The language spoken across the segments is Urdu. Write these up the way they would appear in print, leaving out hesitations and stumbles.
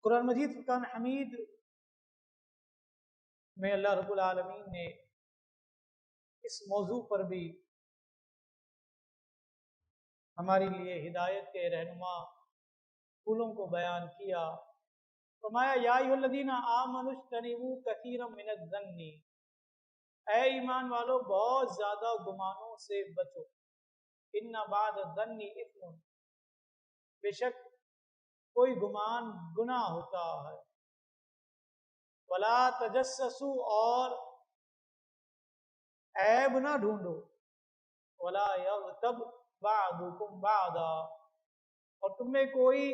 قرآن مجید فرقان حمید میں اللہ رب العالمین نے اس موضوع پر بھی ہمارے لیے ہدایت کے رہنما پھولوں کو بیان کیا۔ فرمایا یا ایھا الذین آمنوا اجتنبوا کثیرا من الظن، اے ایمان والو بہت زیادہ گمانوں سے بچو، ان بعض الظن اثم، بے شک کوئی گمان گناہ ہوتا ہے، ولا تجسسوا، اور عیب نہ ڈھونڈو، ولا یغتب بعضکم بعضا، اور تم میں کوئی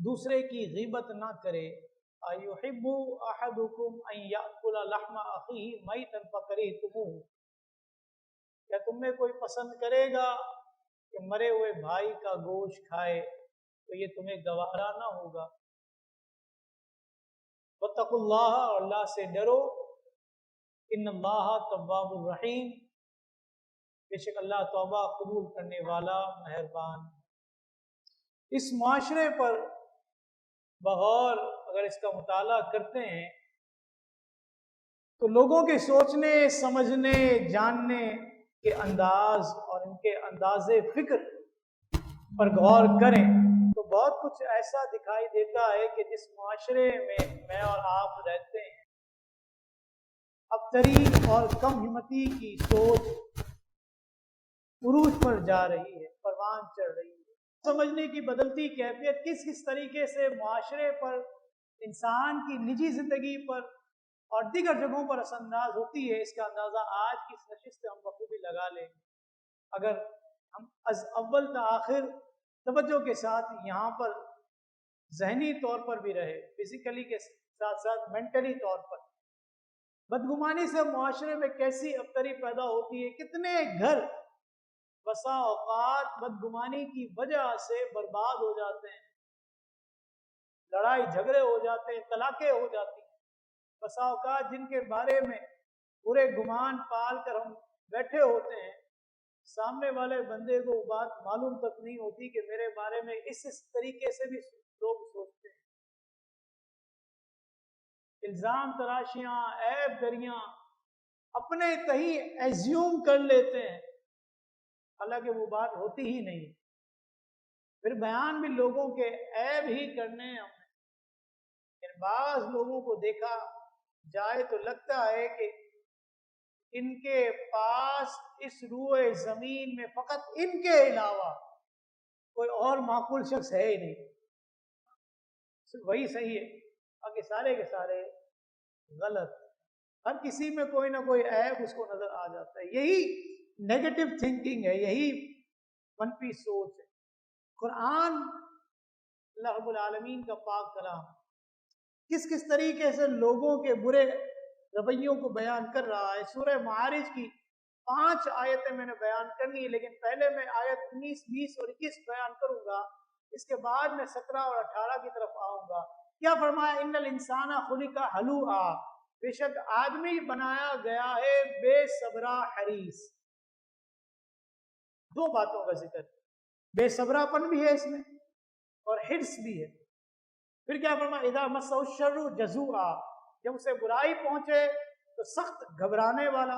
دوسرے کی غیبت نہ کرے۔ ایحب احدکم ان یاکل لحم اخیہ میتا فکرہتموہ، کیا تم میں کوئی پسند کرے گا کہ مرے ہوئے بھائی کا گوشت کھائے تو یہ تمہیں گوارا نہ ہوگا۔ واتقوا اللہ، اور اللہ سے ڈرو، ان اللہ تواب الرحیم، بے شک اللہ توبہ قبول کرنے والا مہربان۔ اس معاشرے پر بغور اگر اس کا مطالعہ کرتے ہیں تو لوگوں کے سوچنے، سمجھنے، جاننے کے انداز اور ان کے انداز فکر پر غور کریں تو بہت کچھ ایسا دکھائی دیتا ہے کہ جس معاشرے میں اور آپ رہتے ہیں، ابتری اور کم ہمتی کی سوچ عروج پر جا رہی ہے، پروان چڑھ رہی ہے۔ سمجھنے کی بدلتی کیفیت کس طریقے سے معاشرے پر، انسان کی نجی زندگی پر اور دیگر جگہوں پر اثر انداز ہوتی ہے، اس کا اندازہ آج کی اس نشست سے ہم بخوبی لگا لیں گے اگر ہم از اول تا آخر توجہ کے ساتھ یہاں پر ذہنی طور پر بھی رہے، فزیکلی کے ساتھ ساتھ مینٹلی طور پر۔ بدگمانی سے معاشرے میں کیسی ابتری پیدا ہوتی ہے، کتنے گھر بسا اوقات بدگمانی کی وجہ سے برباد ہو جاتے ہیں، لڑائی جھگڑے ہو جاتے ہیں، طلاقیں ہو جاتی ہیں۔ بسا اوقات جن کے بارے میں برے گمان پال کر ہم بیٹھے ہوتے ہیں، سامنے والے بندے کو بات معلوم تک نہیں ہوتی کہ میرے بارے میں اس طریقے سے بھی لوگ سوچتے ہیں۔ الزام تراشیاں، عیب دریاں اپنے تہی ایزیوم کر لیتے ہیں، حالانکہ وہ بات ہوتی ہی نہیں، پھر بیان بھی لوگوں کے عیب ہی کرنے ہیں ہم نے۔ بعض لوگوں کو دیکھا جائے تو لگتا ہے کہ ان کے پاس اس روئے زمین میں فقط ان کے علاوہ کوئی اور معقول شخص ہے ہی نہیں، صرف وہی صحیح ہے، باقی سارے کے سارے غلط۔ ہر کسی میں کوئی نہ کوئی عیب اس کو نظر آ جاتا ہے۔ یہی نیگیٹو تھنکنگ ہے، یہی منفی سوچ ہے۔ قرآن اللہ رب العالمین کا پاک کلام کس طریقے سے لوگوں کے برے رویوں کو بیان کر رہا ہے۔ سورہ معارج کی 5 آیتیں میں نے بیان کرنی ہے، لیکن پہلے میں آیت 19، 20 اور 21 بیان کروں گا، اس کے بعد میں 17 اور 18 کی طرف آؤں گا۔ کیا فرمایا؟ ان الانسان خلق ہلوعا، بے شک آدمی بنایا گیا ہے بے صبرا حریص۔ دو باتوں کا ذکر، بے صبرا پن بھی ہے اس میں اور حرص بھی ہے۔ پھر کیا فرمایا؟ اذا مسہ الشر جزوعا، جب اسے برائی پہنچے تو سخت گھبرانے والا،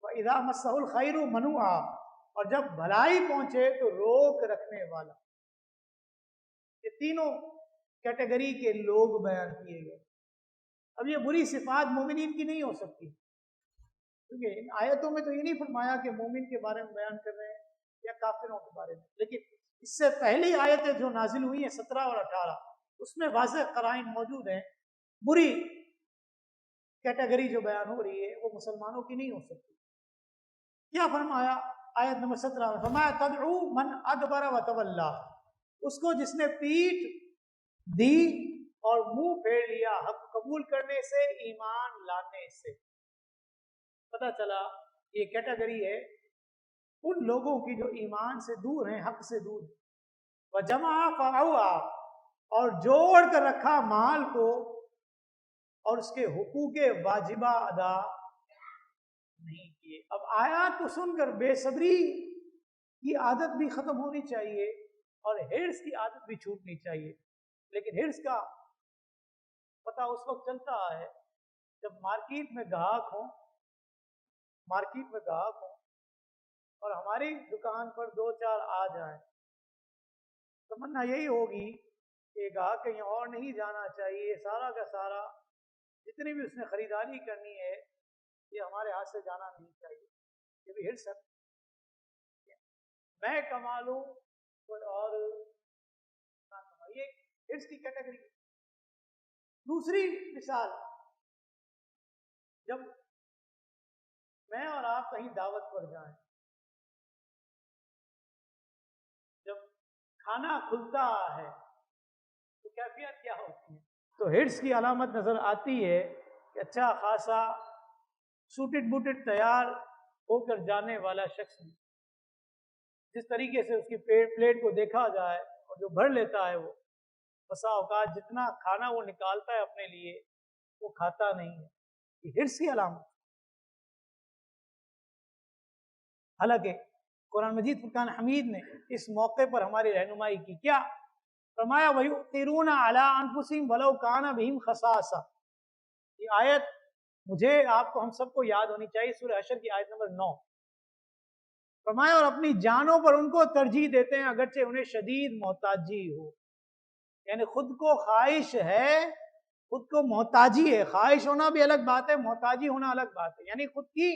واذا مسہ الخیر منوعا، اور جب بھلائی پہنچے تو روک رکھنے والا۔ یہ تینوں کیٹیگری کے لوگ بیان کیے گئے۔ اب یہ بری صفات مومنین کی نہیں ہو سکتی، کیونکہ ان آیتوں میں تو یہ نہیں فرمایا کہ مومن کے بارے میں بیان کر رہے ہیں یا کافروں کے بارے میں، لیکن اس سے پہلی آیتیں جو نازل ہوئی ہیں 17 اور 18، اس میں واضح قرائن موجود ہیں۔ بری کیٹیگری جو بیان ہو رہی ہے وہ مسلمانوں کی نہیں ہو سکتی۔ کیا فرمایا آیت نمبر 17 میں؟ فرمایا تدعو من ادبر وتولا، اس کو جس نے پیٹھ دی اور منہ پھیر لیا حق قبول کرنے سے، ایمان لانے سے۔ پتہ چلا یہ کیٹیگری ہے ان لوگوں کی جو ایمان سے دور ہیں، حق سے دور ہیں۔ وجمع فاوعا، اور جوڑ کر رکھا مال کو اور اس کے حقوق واجبہ ادا نہیں کیے۔ اب آیات کو سن کر بے صبری کی عادت بھی ختم ہونی چاہیے اور ہرس کی عادت بھی چھوٹنی چاہیے. لیکن ہرس کا پتہ اس وقت چلتا ہے جب مارکیٹ میں گاہک ہوں اور ہماری دکان پر 2-4 آ جائیں. تمنا یہی ہوگی کہ گاہک کہیں اور نہیں جانا چاہیے، سارا کا سارا جتنی بھی اس نے خریداری کرنی ہے یہ ہمارے ہاتھ سے جانا نہیں چاہیے. یہ بھی ہرس ہے. میں کما لوں کوئی اور نہ کمائے، یہ ہرس کی کیٹیگری. دوسری مثال، جب میں اور آپ کہیں دعوت پر جائیں، جب کھانا کھلتا ہے تو کیفیت کیا ہوتی ہے؟ تو ہرس کی علامت نظر آتی ہے کہ اچھا خاصا سوٹڈ بوٹڈ تیار ہو کر جانے والا شخص، جس طریقے سے اس کی پلیٹ کو دیکھا جائے اور جو بھر لیتا ہے، وہ بسا اوقات جتنا کھانا وہ نکالتا ہے اپنے لیے وہ کھاتا نہیں ہے. یہ ہرس کی علامت. حالانکہ قرآن مجید فرقان حمید نے اس موقع پر ہماری رہنمائی کی. کیا فرمایا؟ وَيُؤْثِرُونَ عَلَىٰ أَنفُسِهِمْ وَلَوْ كَانَ بِهِمْ خَصَاصَةٌ. یہ آیت مجھے آپ کو ہم سب کو یاد ہونی چاہیے. سورہ حشر کی آیت نمبر 9. فرمایا اور اپنی جانوں پر ان کو ترجیح دیتے ہیں اگرچہ انہیں شدید محتاجی ہو. یعنی خود کو خواہش ہے، خود کو محتاجی ہے. خواہش ہونا بھی الگ بات ہے، محتاجی ہونا الگ بات ہے. یعنی خود کی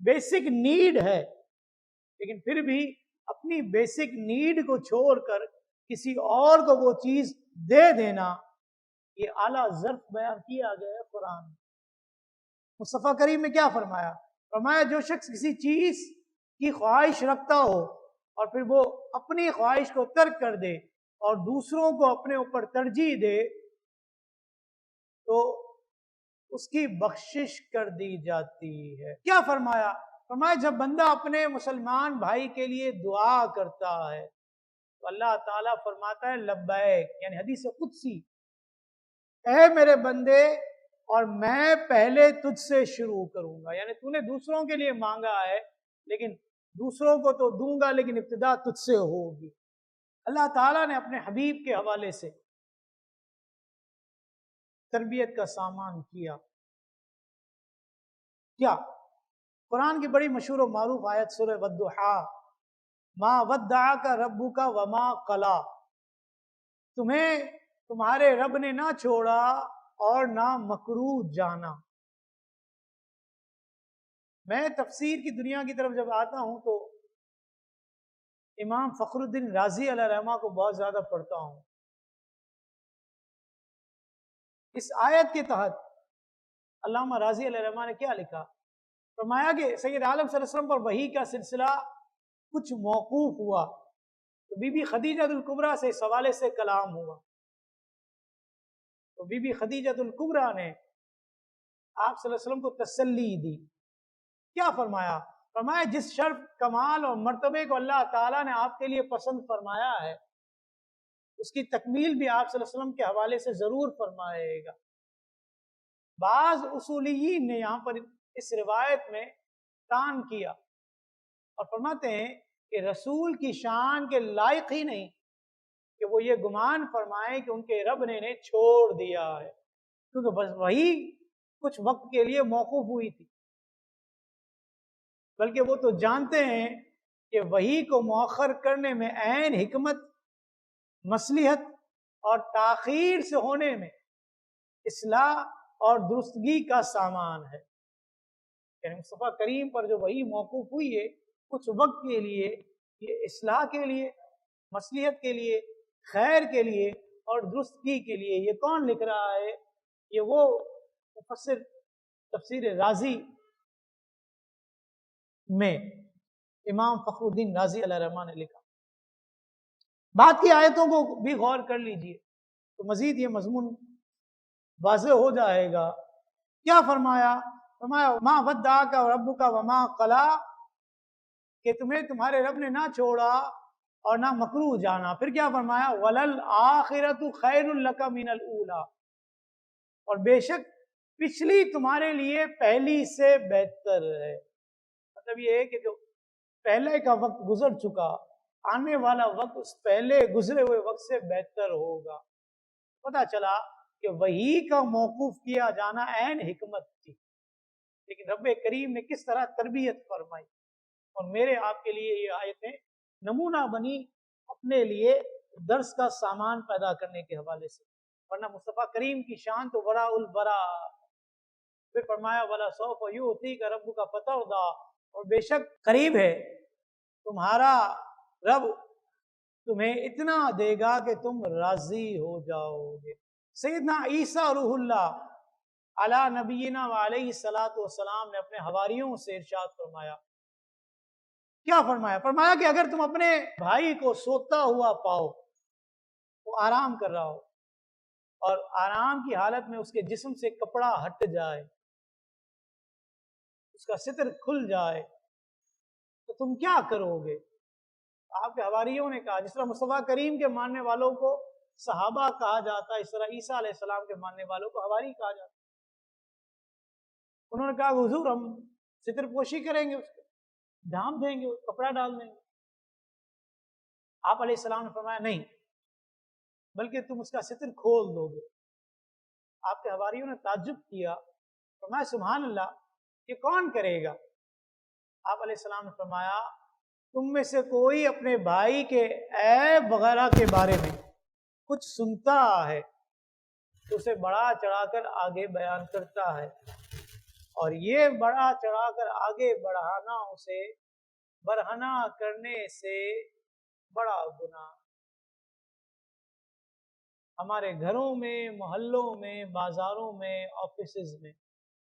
بیسک نیڈ ہے، لیکن پھر بھی اپنی بیسک نیڈ کو چھوڑ کر کسی اور کو وہ چیز دے دینا، یہ اعلیٰ ظرف بیان کیا گیا ہے قرآن میں. مصطفیٰ کریم نے کیا فرمایا؟ فرمایا جو شخص کسی چیز کی خواہش رکھتا ہو اور پھر وہ اپنی خواہش کو ترک کر دے اور دوسروں کو اپنے اوپر ترجیح دے تو اس کی بخشش کر دی جاتی ہے. کیا فرمایا؟ فرمایا جب بندہ اپنے مسلمان بھائی کے لیے دعا کرتا ہے تو اللہ تعالیٰ فرماتا ہے لبیک، یعنی حدیث قدسی، اے میرے بندے اور میں پہلے تجھ سے شروع کروں گا. یعنی تو نے دوسروں کے لیے مانگا ہے لیکن دوسروں کو تو دوں گا لیکن ابتدا تجھ سے ہوگی. اللہ تعالیٰ نے اپنے حبیب کے حوالے سے تربیت کا سامان کیا. کیا؟ قرآن کی بڑی مشہور و معروف آیت سورہ والضحیٰ، ما ودعک ربک وما قلی. تمہیں تمہارے رب نے نہ چھوڑا اور نہ مکروہ جانا. میں تفسیر کی دنیا کی طرف جب آتا ہوں تو امام فخر الدین رازی علیہ رحمہ کو بہت زیادہ پڑھتا ہوں. اس آیت کے تحت علامہ رازی علیہ رحمہ نے کیا لکھا؟ فرمایا کہ سید عالم صلی اللہ علیہ وسلم پر وحی کا سلسلہ کچھ موقوف ہوا تو بی بی خدیجہ الکبریٰ سے اس حوالے سے کلام ہوا. تو بی بی خدیجہ الکبریٰ نے آپ صلی اللہ علیہ وسلم کو تسلی دی. کیا فرمایا؟ فرمایا جس شرف، کمال اور مرتبے کو اللہ تعالیٰ نے آپ کے لیے پسند فرمایا ہے اس کی تکمیل بھی آپ صلی اللہ علیہ وسلم کے حوالے سے ضرور فرمائے گا. بعض اصولیین نے یہاں پر اس روایت میں تان کیا اور فرماتے ہیں کہ رسول کی شان کے لائق ہی نہیں کہ وہ یہ گمان فرمائیں کہ ان کے رب نے انہیں چھوڑ دیا ہے، کیونکہ بس وہی کچھ وقت کے لیے موقوف ہوئی تھی، بلکہ وہ تو جانتے ہیں کہ وحی کو مؤخر کرنے میں عین حکمت، مصلحت اور تاخیر سے ہونے میں اصلاح اور درستگی کا سامان ہے. یعنی مصطفیٰ کریم پر جو وحی موقوف ہوئی ہے کچھ وقت کے لیے، یہ اصلاح کے لیے، مصلحت کے لیے، خیر کے لیے اور درستگی کے لیے. یہ کون لکھ رہا ہے؟ یہ وہ مفسر تفسیر رازی میں امام فخر الدین رازی علیہ رحمہ نے لکھا. بعد کی آیتوں کو بھی غور کر لیجئے تو مزید یہ مضمون واضح ہو جائے گا. کیا فرمایا؟ فرمایا ما ودعک ربک وما قلی، کہ تمہیں تمہارے رب نے نہ چھوڑا اور نہ مکروہ جانا. پھر کیا فرمایا؟ وَلَلْآخِرَةُ خَيْرٌ لَكَ مِنَ الْأُولَىٰ، اور بے شک پچھلی تمہارے لیے پہلی سے بہتر ہے. مطلب یہ ہے کہ جو پہلے کا وقت گزر چکا آنے والا وقت اس پہلے گزرے ہوئے وقت سے بہتر ہوگا. پتا چلا کہ وہی کا موقوف کیا جانا عین حکمت تھی، لیکن رب کریم نے کس طرح تربیت فرمائی. اور میرے آپ کے لیے یہ آیتیں نمونہ بنی اپنے لیے درس کا سامان پیدا کرنے کے حوالے سے. ورنہ مصطفیٰ کریم کی شان تو بڑا البرا. پھر فرمایا وَلَا سَوْفَ يُعْطِيكَ رَبُّكَ فَتَرْضَىٰ، اور بے شک قریب ہے تمہارا رب تمہیں اتنا دے گا کہ تم راضی ہو جاؤ گے. سیدنا عیسیٰ روح اللہ علی نبینا علیہ الصلوۃ والسلام نے اپنے حواریوں سے ارشاد فرمایا. کیا فرمایا؟ فرمایا کہ اگر تم اپنے بھائی کو سوتا ہوا پاؤ، وہ آرام کر رہا ہو، اور آرام کی حالت میں اس کے جسم سے کپڑا ہٹ جائے، اس کا ستر کھل جائے، تو تم کیا کرو گے؟ آپ کے حواریوں نے کہا، جس طرح مصطفیٰ کریم کے ماننے والوں کو صحابہ کہا جاتا ہے، اس طرح عیسیٰ علیہ السلام کے ماننے والوں کو حواری کہا جاتا ہے. انہوں نے کہا حضور ہم ستر پوشی کریں گے، اس کو ڈھانپ دیں گے، کپڑا ڈال دیں گے. آپ علیہ السلام نے فرمایا نہیں، بلکہ تم اس کا ستر کھول دو گے. آپ کے حواریوں نے تعجب کیا، فرمایا سبحان اللہ، یہ کون کرے گا؟ آپ علیہ السلام نے فرمایا تم میں سے کوئی اپنے بھائی کے عیب وغیرہ کے بارے میں کچھ سنتا ہے تو اسے بڑا چڑھا کر آگے بیان کرتا ہے، اور یہ بڑا چڑھا کر آگے بڑھانا اسے برہنہ کرنے سے بڑا گناہ. ہمارے گھروں میں، محلوں میں، بازاروں میں، آفیسز میں،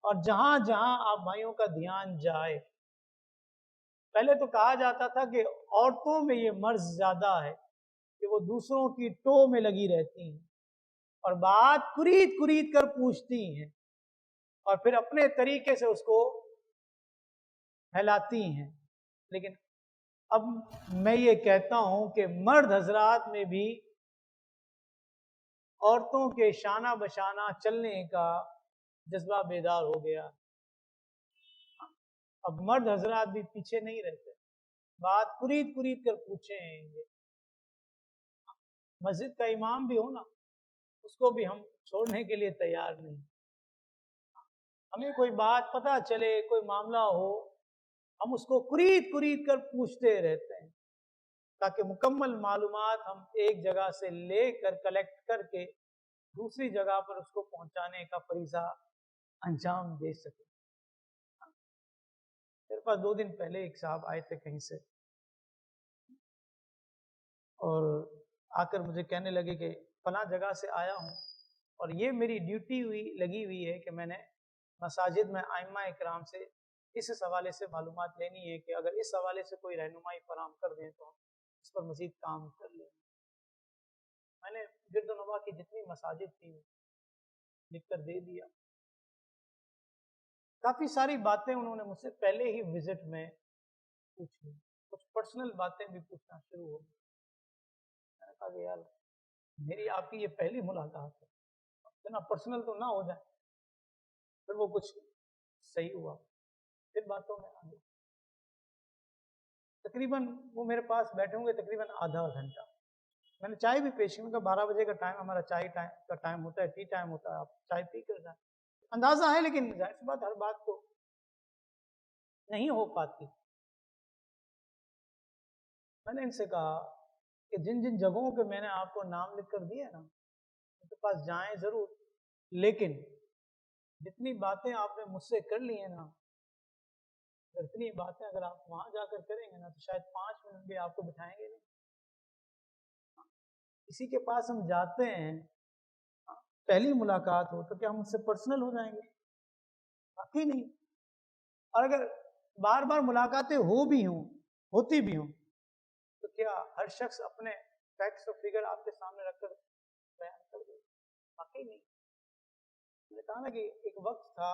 اور جہاں جہاں آپ بھائیوں کا دھیان جائے، پہلے تو کہا جاتا تھا کہ عورتوں میں یہ مرض زیادہ ہے کہ وہ دوسروں کی ٹو میں لگی رہتی ہیں اور بات کرید کرید کر پوچھتی ہیں اور پھر اپنے طریقے سے اس کو پھیلاتی ہیں. لیکن اب میں یہ کہتا ہوں کہ مرد حضرات میں بھی عورتوں کے شانہ بشانہ چلنے کا جذبہ بیدار ہو گیا. اب مرد حضرات بھی پیچھے نہیں رہتے، بات کرید کرید کر پوچھیں گے. مسجد کا امام بھی ہو نا، اس کو بھی ہم چھوڑنے کے لیے تیار نہیں. ہمیں کوئی بات پتہ چلے، کوئی معاملہ ہو، ہم اس کو کرید کرید کر پوچھتے رہتے ہیں تاکہ مکمل معلومات ہم ایک جگہ سے لے کر کلیکٹ کر کے دوسری جگہ پر اس کو پہنچانے کا فریضہ انجام دے سکیں. میرے پاس 2 دن پہلے ایک صاحب آئے تھے کہیں سے، اور آ کر مجھے کہنے لگے کہ فلاں جگہ سے آیا ہوں اور یہ میری ڈیوٹی لگی ہوئی ہے کہ میں نے مساجد میں ائمہ اکرام سے اس حوالے سے معلومات لینی ہے کہ اگر اس حوالے سے کوئی رہنمائی فراہم کر دیں تو ہم اس پر مزید کام کر لیں. میں نے گرد و نواح کی جتنی مساجد تھی لکھ کر دے دیا. کافی ساری باتیں انہوں نے مجھ سے پہلے ہی وزٹ میں پوچھی، کچھ پرسنل باتیں بھی پوچھنا شروع ہو گئی. میں نے کہا کہ یار میری آپ کی یہ پہلی ملاقات ہے، اتنا پرسنل تو نہ ہو جائے. پھر وہ کچھ صحیح ہوا، پھر باتوں میں آ گئی. تقریباً وہ میرے پاس بیٹھے ہوں گے تقریباً آدھا گھنٹہ. میں نے چائے بھی پیش کی، ان کا 12 بجے کا ٹائم ہمارا چائے کا ٹائم ہوتا ہے، ٹی ٹائم ہوتا ہے، آپ چائے پی کر جائیں. اندازہ ہے، لیکن ظاہر سی بات ہر بات تو نہیں ہو پاتی. میں نے ان سے کہا کہ جن جن جگہوں کے میں نے آپ کو نام لکھ کر دیے نا ان کے پاس جائیں ضرور، لیکن جتنی باتیں آپ نے مجھ سے کر لی ہیں نا، اتنی باتیں اگر آپ وہاں جا کر کریں گے نا تو شاید 5 منٹ بھی آپ کو بٹھائیں گے نہیں. کسی کے پاس ہم جاتے ہیں، پہلی ملاقات ہو تو کیا ہم اس سے پرسنل ہو جائیں گے؟ باقی نہیں. اور اگر بار بار ملاقاتیں ہوتی بھی ہوں تو کیا ہر شخص اپنے فیکٹس اور فگر آپ کے سامنے رکھ کر بیان کر دے؟ باقی نہیں. میں نے کہا نا کہ ایک وقت تھا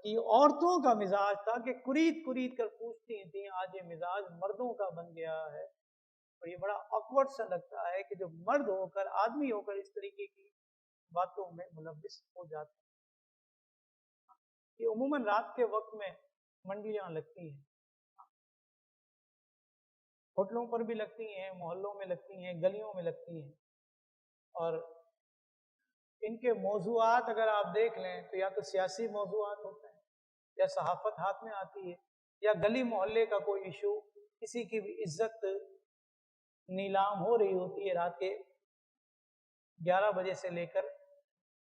کہ عورتوں کا مزاج تھا کہ کرید کرید کر پوچھتی تھیں، آج یہ مزاج مردوں کا بن گیا ہے. اور یہ بڑا آکورڈ سا لگتا ہے کہ جو مرد ہو کر، آدمی ہو کر اس طریقے کی باتوں میں ملوث ہو جاتے ہیں. یہ عموماً رات کے وقت میں منڈیاں لگتی ہیں. ہوٹلوں پر بھی لگتی ہیں، محلوں میں لگتی ہیں، گلیوں میں لگتی ہیں، اور ان کے موضوعات اگر آپ دیکھ لیں تو یا تو سیاسی موضوعات ہوتے ہیں، یا صحافت ہاتھ میں آتی ہے، یا گلی محلے کا کوئی ایشو، کسی کی بھی عزت نیلام ہو رہی ہوتی ہے رات کے 11 بجے سے لے کر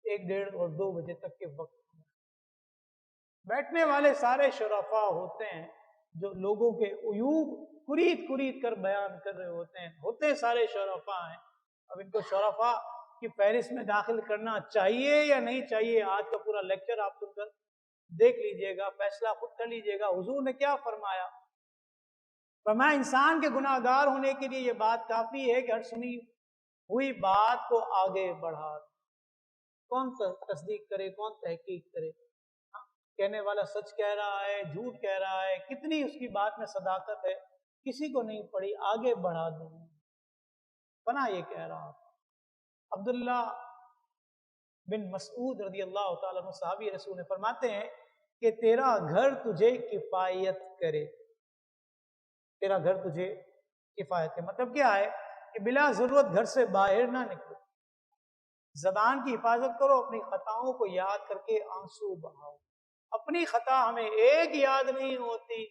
1، 1:30 اور 2 بجے تک کے وقت. بیٹھنے والے سارے شرفاء ہوتے ہیں جو لوگوں کے عیوب کرید کر بیان کر رہے ہوتے سارے شرفاء ہیں. اب ان کو شرفاء کی فہرست میں داخل کرنا چاہیے یا نہیں چاہیے، آج کا پورا لیکچر آپ سن کر دیکھ لیجئے گا، فیصلہ خود کر لیجئے گا. حضور نے کیا فرمایا؟ فرمایا انسان کے گناہ گار ہونے کے لیے یہ بات کافی ہے کہ ہر سنی ہوئی بات کو آگے بڑھا. کون تصدیق کرے، کون تحقیق کرے؟ کہنے والا سچ کہہ رہا ہے، جھوٹ کہہ رہا ہے، کتنی اس کی بات میں صداقت ہے، کسی کو نہیں پڑی، آگے بڑھا دوں. بنا یہ کہہ رہا تھا. عبداللہ بن مسعود رضی اللہ تعالیٰ عنہ صحابی رسول نے فرماتے ہیں کہ تیرا گھر تجھے کفایت کرے، تیرا گھر تجھے کفایت کرے. مطلب کیا ہے کہ بلا ضرورت گھر سے باہر نہ نکلو، زبان کی حفاظت کرو، اپنی خطاؤں کو یاد کر کے آنسو بہاؤ. اپنی خطا ہمیں ایک یاد نہیں ہوتی،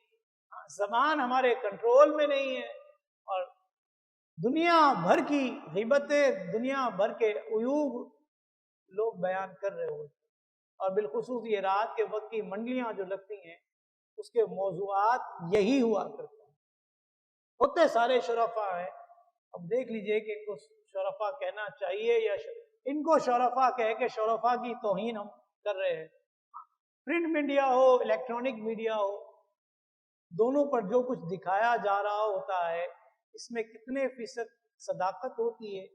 زبان ہمارے کنٹرول میں نہیں ہے، اور دنیا بھر کی غیبتیں، دنیا بھر کے عیوب لوگ بیان کر رہے ہوتے ہیں. اور بالخصوص یہ رات کے وقت کی منڈلیاں جو لگتی ہیں اس کے موضوعات یہی ہوا کرتے ہیں. ہوتے سارے شرفاء ہیں. اب دیکھ لیجئے کہ ان کو شرفاء کہنا چاہیے یا ان کو شرفاء کہہ کے شرفاء کی توہین ہم کر رہے ہیں. پرنٹ میڈیا ہو، الیکٹرانک میڈیا ہو، دونوں پر جو کچھ دکھایا جا رہا ہوتا ہے اس میں کتنے فیصد صداقت ہوتی ہے،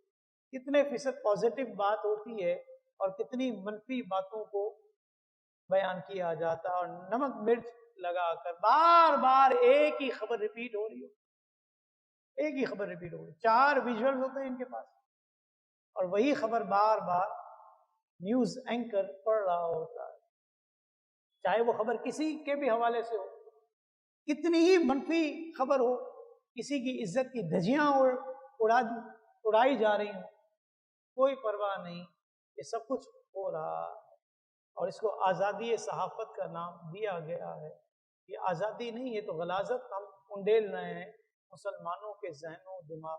کتنے فیصد پازیٹیو بات ہوتی ہے، اور کتنی منفی باتوں کو بیان کیا جاتا ہے. اور نمک مرچ لگا کر بار بار ایک ہی خبر ریپیٹ ہو رہی ہو، ایک ہی خبر ریپیٹ ہو رہی، 4 ویژول ہوتے ہیں ان کے پاس، اور وہی خبر بار بار نیوز اینکر پڑھ رہا ہوتا ہے، چاہے وہ خبر کسی کے بھی حوالے سے ہو، کتنی ہی منفی خبر ہو، کسی کی عزت کی دھجیاں اڑائی جا رہی ہوں، کوئی پرواہ نہیں. یہ سب کچھ ہو رہا ہے، اور اس کو آزادی صحافت کا نام دیا گیا ہے. یہ آزادی نہیں، یہ تو غلاظت ہم انڈیل رہے ہیں مسلمانوں کے ذہن و دماغ.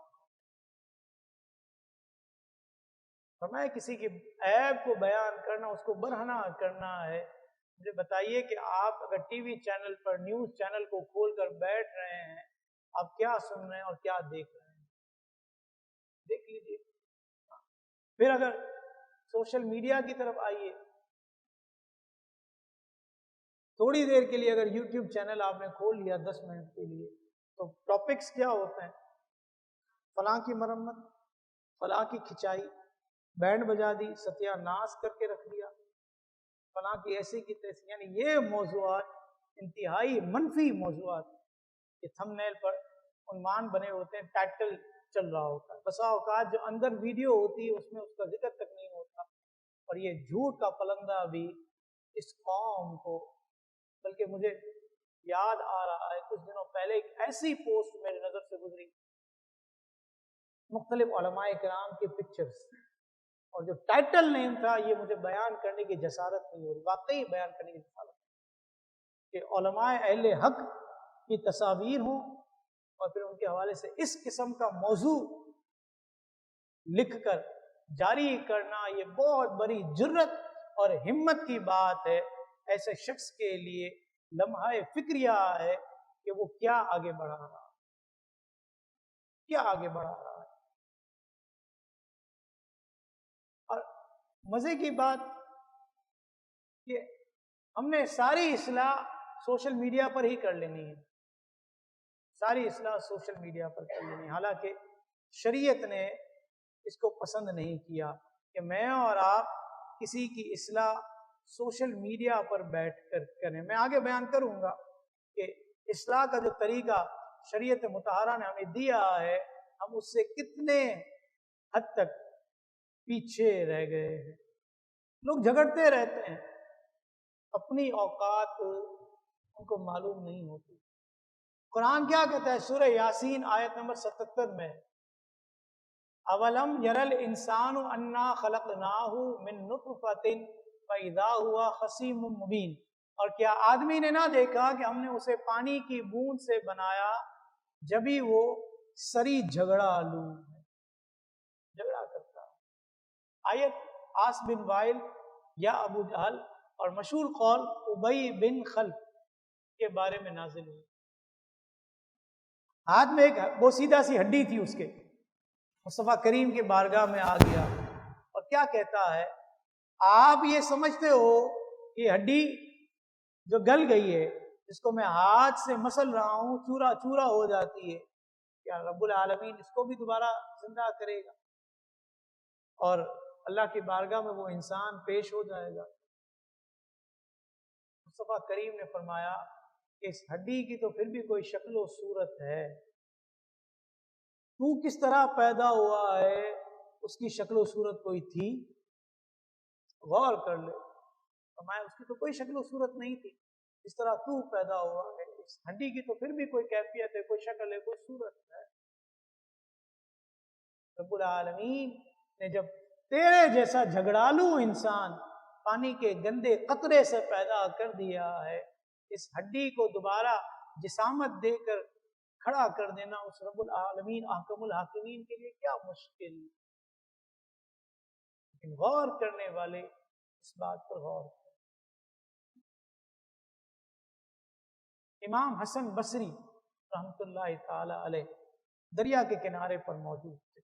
فرمایا کسی کی عیب کو بیان کرنا، اس کو برہنہ کرنا ہے. مجھے بتائیے کہ آپ اگر ٹی وی چینل پر نیوز چینل کو کھول کر بیٹھ رہے ہیں، آپ کیا سن رہے ہیں اور کیا دیکھ رہے ہیں؟ دیکھ لیجیے. پھر اگر سوشل میڈیا کی طرف آئیے، تھوڑی دیر کے لیے اگر یوٹیوب چینل آپ نے کھول لیا 10 منٹ کے لیے، تو ٹاپکس کیا ہوتے ہیں؟ فلاں کی مرمت، فلاں کی کھچائی، بینڈ بجا دی، ستیہ ناش کر کے رکھ دیا، فلاں کی ایسی کی تیسی. یعنی یہ موضوعات انتہائی منفی موضوعات، یہ تھم نیل پر عنوان بنے ہوتے ہیں، ٹائٹل چل رہا ہوتا ہے. بسا اوقات جو اندر ویڈیو ہوتی ہے اس میں اس کا ذکر تک نہیں ہوتا. اور یہ جھوٹ کا پلندہ بھی اس قوم کو، بلکہ مجھے یاد آ رہا ہے کچھ دنوں پہلے ایک ایسی پوسٹ میری نظر سے گزری، مختلف علماء کرام کے پکچرز، اور جو ٹائٹل نیم تھا یہ مجھے بیان کرنے کی جسارت نہیں ہو رہی، واقعی بیان کرنے کی جسارت کہ علماء اہل حق کی تصاویر ہوں اور پھر ان کے حوالے سے اس قسم کا موضوع لکھ کر جاری کرنا، یہ بہت بڑی جرت اور ہمت کی بات ہے. ایسے شخص کے لیے لمحہ فکریہ ہے کہ وہ کیا آگے بڑھا رہا ہے، کیا آگے بڑھا رہا ہے. اور مزے کی بات کہ ہم نے ساری اصلاح سوشل میڈیا پر ہی کر لینی ہے، ساری اصلاح سوشل میڈیا پر کر لینی ہے. حالانکہ شریعت نے اس کو پسند نہیں کیا کہ میں اور آپ کسی کی اصلاح سوشل میڈیا پر بیٹھ کر کریں. میں آگے بیان کروں گا کہ اصلاح کا جو طریقہ شریعت مطہرہ نے ہمیں دیا ہے، ہم اس سے کتنے حد تک پیچھے رہ گئے ہیں. لوگ جھگڑتے رہتے ہیں، اپنی اوقات ان کو معلوم نہیں ہوتی. قرآن کیا کہتا ہے سورہ یاسین آیت نمبر 77 میں، اولم یرل انسان انا خلقناہ من نطفۃ فاذا ہوا خصیم مبین، اور کیا آدمی نے نہ دیکھا کہ ہم نے اسے پانی کی بوند سے بنایا جبھی وہ سری جھگڑالو ہے، جھگڑا کرتا ہے۔ آیت عاص بن وائل یا ابو جہل اور مشہور قول ابی بن خلف کے بارے میں نازل ہوئی۔ ہاتھ میں ایک بوسیدہ سی ہڈی تھی اس کے، مصطفیٰ کریم کی بارگاہ میں آ گیا اور کیا کہتا ہے، آپ یہ سمجھتے ہو کہ ہڈی جو گل گئی ہے جس کو میں ہاتھ سے مسل رہا ہوں چورا چورا ہو جاتی ہے، کیا رب العالمین اس کو بھی دوبارہ زندہ کرے گا؟ اور اللہ کی بارگاہ میں وہ انسان پیش ہو جائے گا۔ مصطفیٰ کریم نے فرمایا کہ اس ہڈی کی تو پھر بھی کوئی شکل و صورت ہے، تو کس طرح پیدا ہوا ہے اس کی شکل و صورت کوئی تھی؟ غور کر لے۔ فرمایا اس کی تو کوئی شکل و صورت نہیں تھی، اس طرح تو پیدا ہوا ہے، اس ہڈی کی تو پھر بھی کوئی کیفیت ہے، کوئی شکل ہے، کوئی صورت ہے۔ رب العالمین نے جب تیرے جیسا جھگڑالو انسان پانی کے گندے قطرے سے پیدا کر دیا ہے، اس ہڈی کو دوبارہ جسامت دے کر کھڑا کر دینا اس رب العالمین احکم الحاکمین کے لیے کیا مشکل۔ لیکن غور کرنے والے اس بات پر غور کریں۔ امام حسن بصری رحمۃ اللہ تعالی علیہ دریا کے کنارے پر موجود تھے۔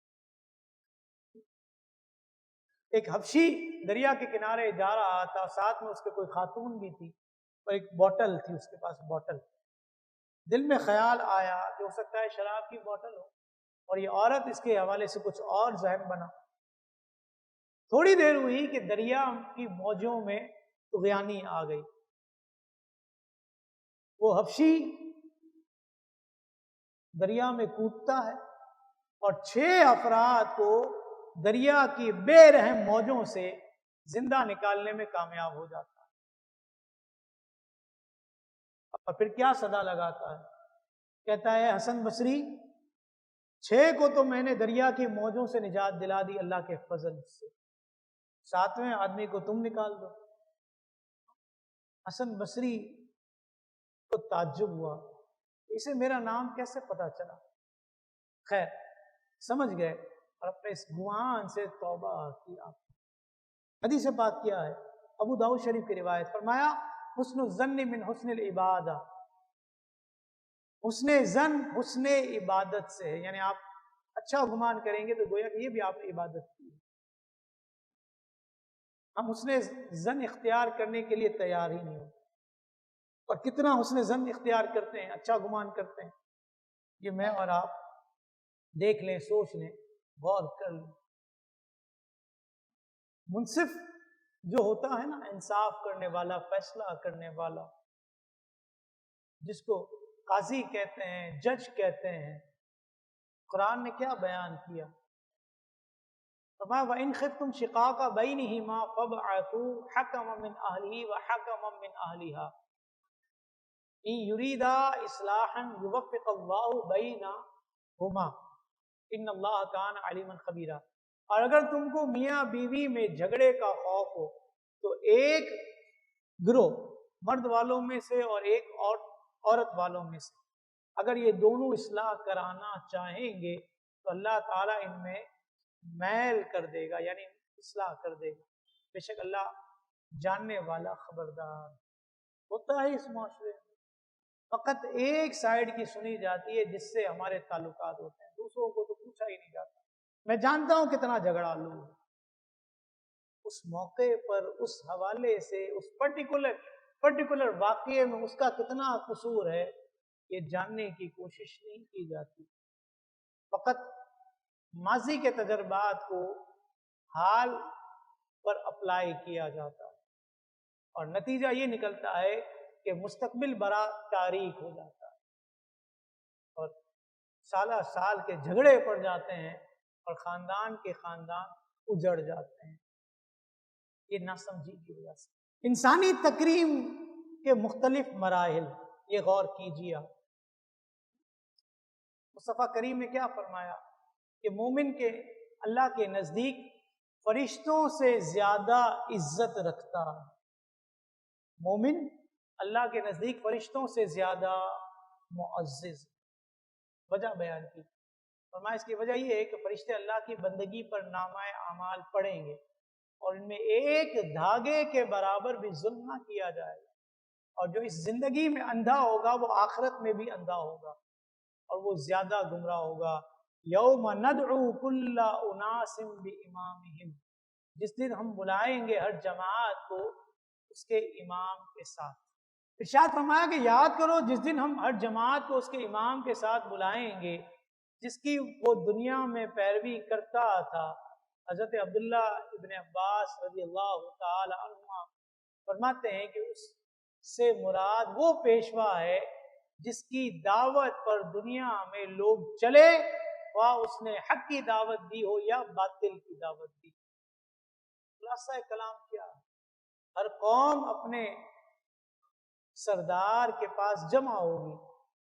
ایک حبشی دریا کے کنارے جا رہا تھا، ساتھ میں اس کے کوئی خاتون بھی تھی اور ایک بوٹل تھی اس کے پاس بوٹل۔ دل میں خیال آیا کہ ہو سکتا ہے شراب کی بوٹل ہو، اور یہ عورت اس کے حوالے سے کچھ اور ذہن بنا۔ تھوڑی دیر ہوئی کہ دریا کی موجوں میں طغیانی آ گئی۔ وہ حبشی دریا میں کودتا ہے اور 6 افراد کو دریا کی بے رحم موجوں سے زندہ نکالنے میں کامیاب ہو جاتا ہے، اور پھر کیا صدا لگاتا ہے، کہتا ہے حسن بصری 6 کو تو میں نے دریا کی موجوں سے نجات دلا دی اللہ کے فضل سے، 7ویں آدمی کو تم نکال دو۔ حسن بصری کو تعجب ہوا، اسے میرا نام کیسے پتا چلا؟ خیر سمجھ گئے اور اپنے اس گمان سے توبہ کی۔ آپ حدیث پاک کیا ہے، ابو داؤد شریف کی روایت، فرمایا حسن الظن من حسن العبادہ، حسن ظن حسن عبادت سے ہے، یعنی آپ اچھا گمان کریں گے تو گویا کہ یہ بھی آپ نے عبادت کی ہے۔ ہم حسن ظن اختیار کرنے کے لیے تیار ہی نہیں ہوتے، اور کتنا حسن ظن اختیار کرتے ہیں، اچھا گمان کرتے ہیں، یہ میں اور آپ دیکھ لیں، سوچ لیں، غور کر لیں۔ منصف جو ہوتا ہے نا، انصاف کرنے والا، فیصلہ کرنے والا، جس کو قاضی کہتے ہیں، جج کہتے ہیں، قرآن نے کیا بیان کیا؟ فرمایا وَإِنْ خِفْتُمْ شِقَاقَ بَيْنِهِمَا فَابْعَثُوا حَكَمًا مِّنْ أَهْلِهِ وَحَكَمًا مِّنْ أَهْلِهَا إِنْ يُرِيدَا إِصْلَاحًا يُوَفِّقِ اللَّهُ بَيْنَهُمَا إِنَّ اللَّهَ كَانَ عَلِيمًا خَبِيرًا۔ اور اگر تم کو میاں بیوی میں جھگڑے کا خوف ہو تو ایک گروہ مرد والوں میں سے اور ایک عورت والوں میں سے اگر یہ دونوں اصلاح کرانا چاہیں گے تو اللہ تعالیٰ ان میں میل کر دے گا، یعنی اصلاح کر دے گا۔ بے شک اللہ جاننے والا خبردار ہوتا ہے۔ اس معاشرے میں فقط ایک سائیڈ کی سنی جاتی ہے جس سے ہمارے تعلقات ہوتے ہیں، دوسروں کو تو پوچھا ہی نہیں جاتا۔ میں جانتا ہوں کتنا جھگڑا لوں، اس موقع پر اس حوالے سے اس پرٹیکولر واقعے میں اس کا کتنا قصور ہے یہ جاننے کی کوشش نہیں کی جاتی، فقط ماضی کے تجربات کو حال پر اپلائی کیا جاتا ہے، اور نتیجہ یہ نکلتا ہے کہ مستقبل بڑا تاریک ہو جاتا ہے اور سالہ سال کے جھگڑے پڑ جاتے ہیں اور خاندان کے خاندان اجڑ جاتے ہیں، یہ ناسمجھی کی وجہ سے۔ انسانی تکریم کے مختلف مراحل، یہ غور کیجیے آپ۔ مصطفیٰ کریم نے کیا فرمایا کہ مومن کے اللہ کے نزدیک فرشتوں سے زیادہ عزت رکھتا ہے. مومن اللہ کے نزدیک فرشتوں سے زیادہ معزز. وجہ بیان کی. فرمایا اس کی وجہ یہ ہے کہ فرشتے اللہ کی بندگی پر نامہ اعمال پڑھیں گے اور ان میں ایک دھاگے کے برابر بھی ظلم نہ کیا جائے گا. اور جو اس زندگی میں اندھا ہوگا وہ آخرت میں بھی اندھا ہوگا اور وہ زیادہ گمراہ ہوگا. یوم ندعو کل اناس بامامہم. جس دن ہم بلائیں گے ہر جماعت کو اس کے امام کے ساتھ. ارشاد فرمایا کہ یاد کرو جس دن ہم ہر جماعت کو اس کے امام کے ساتھ بلائیں گے جس کی وہ دنیا میں پیروی کرتا تھا. حضرت عبداللہ ابن عباس رضی اللہ تعالی عنہما فرماتے ہیں کہ اس سے مراد وہ پیشوا ہے جس کی دعوت پر دنیا میں لوگ چلے وہاں اس نے حق کی دعوت دی ہو یا باطل کی دعوت دی. خلاصہ کلام کیا ہے؟ ہر قوم اپنے سردار کے پاس جمع ہوگی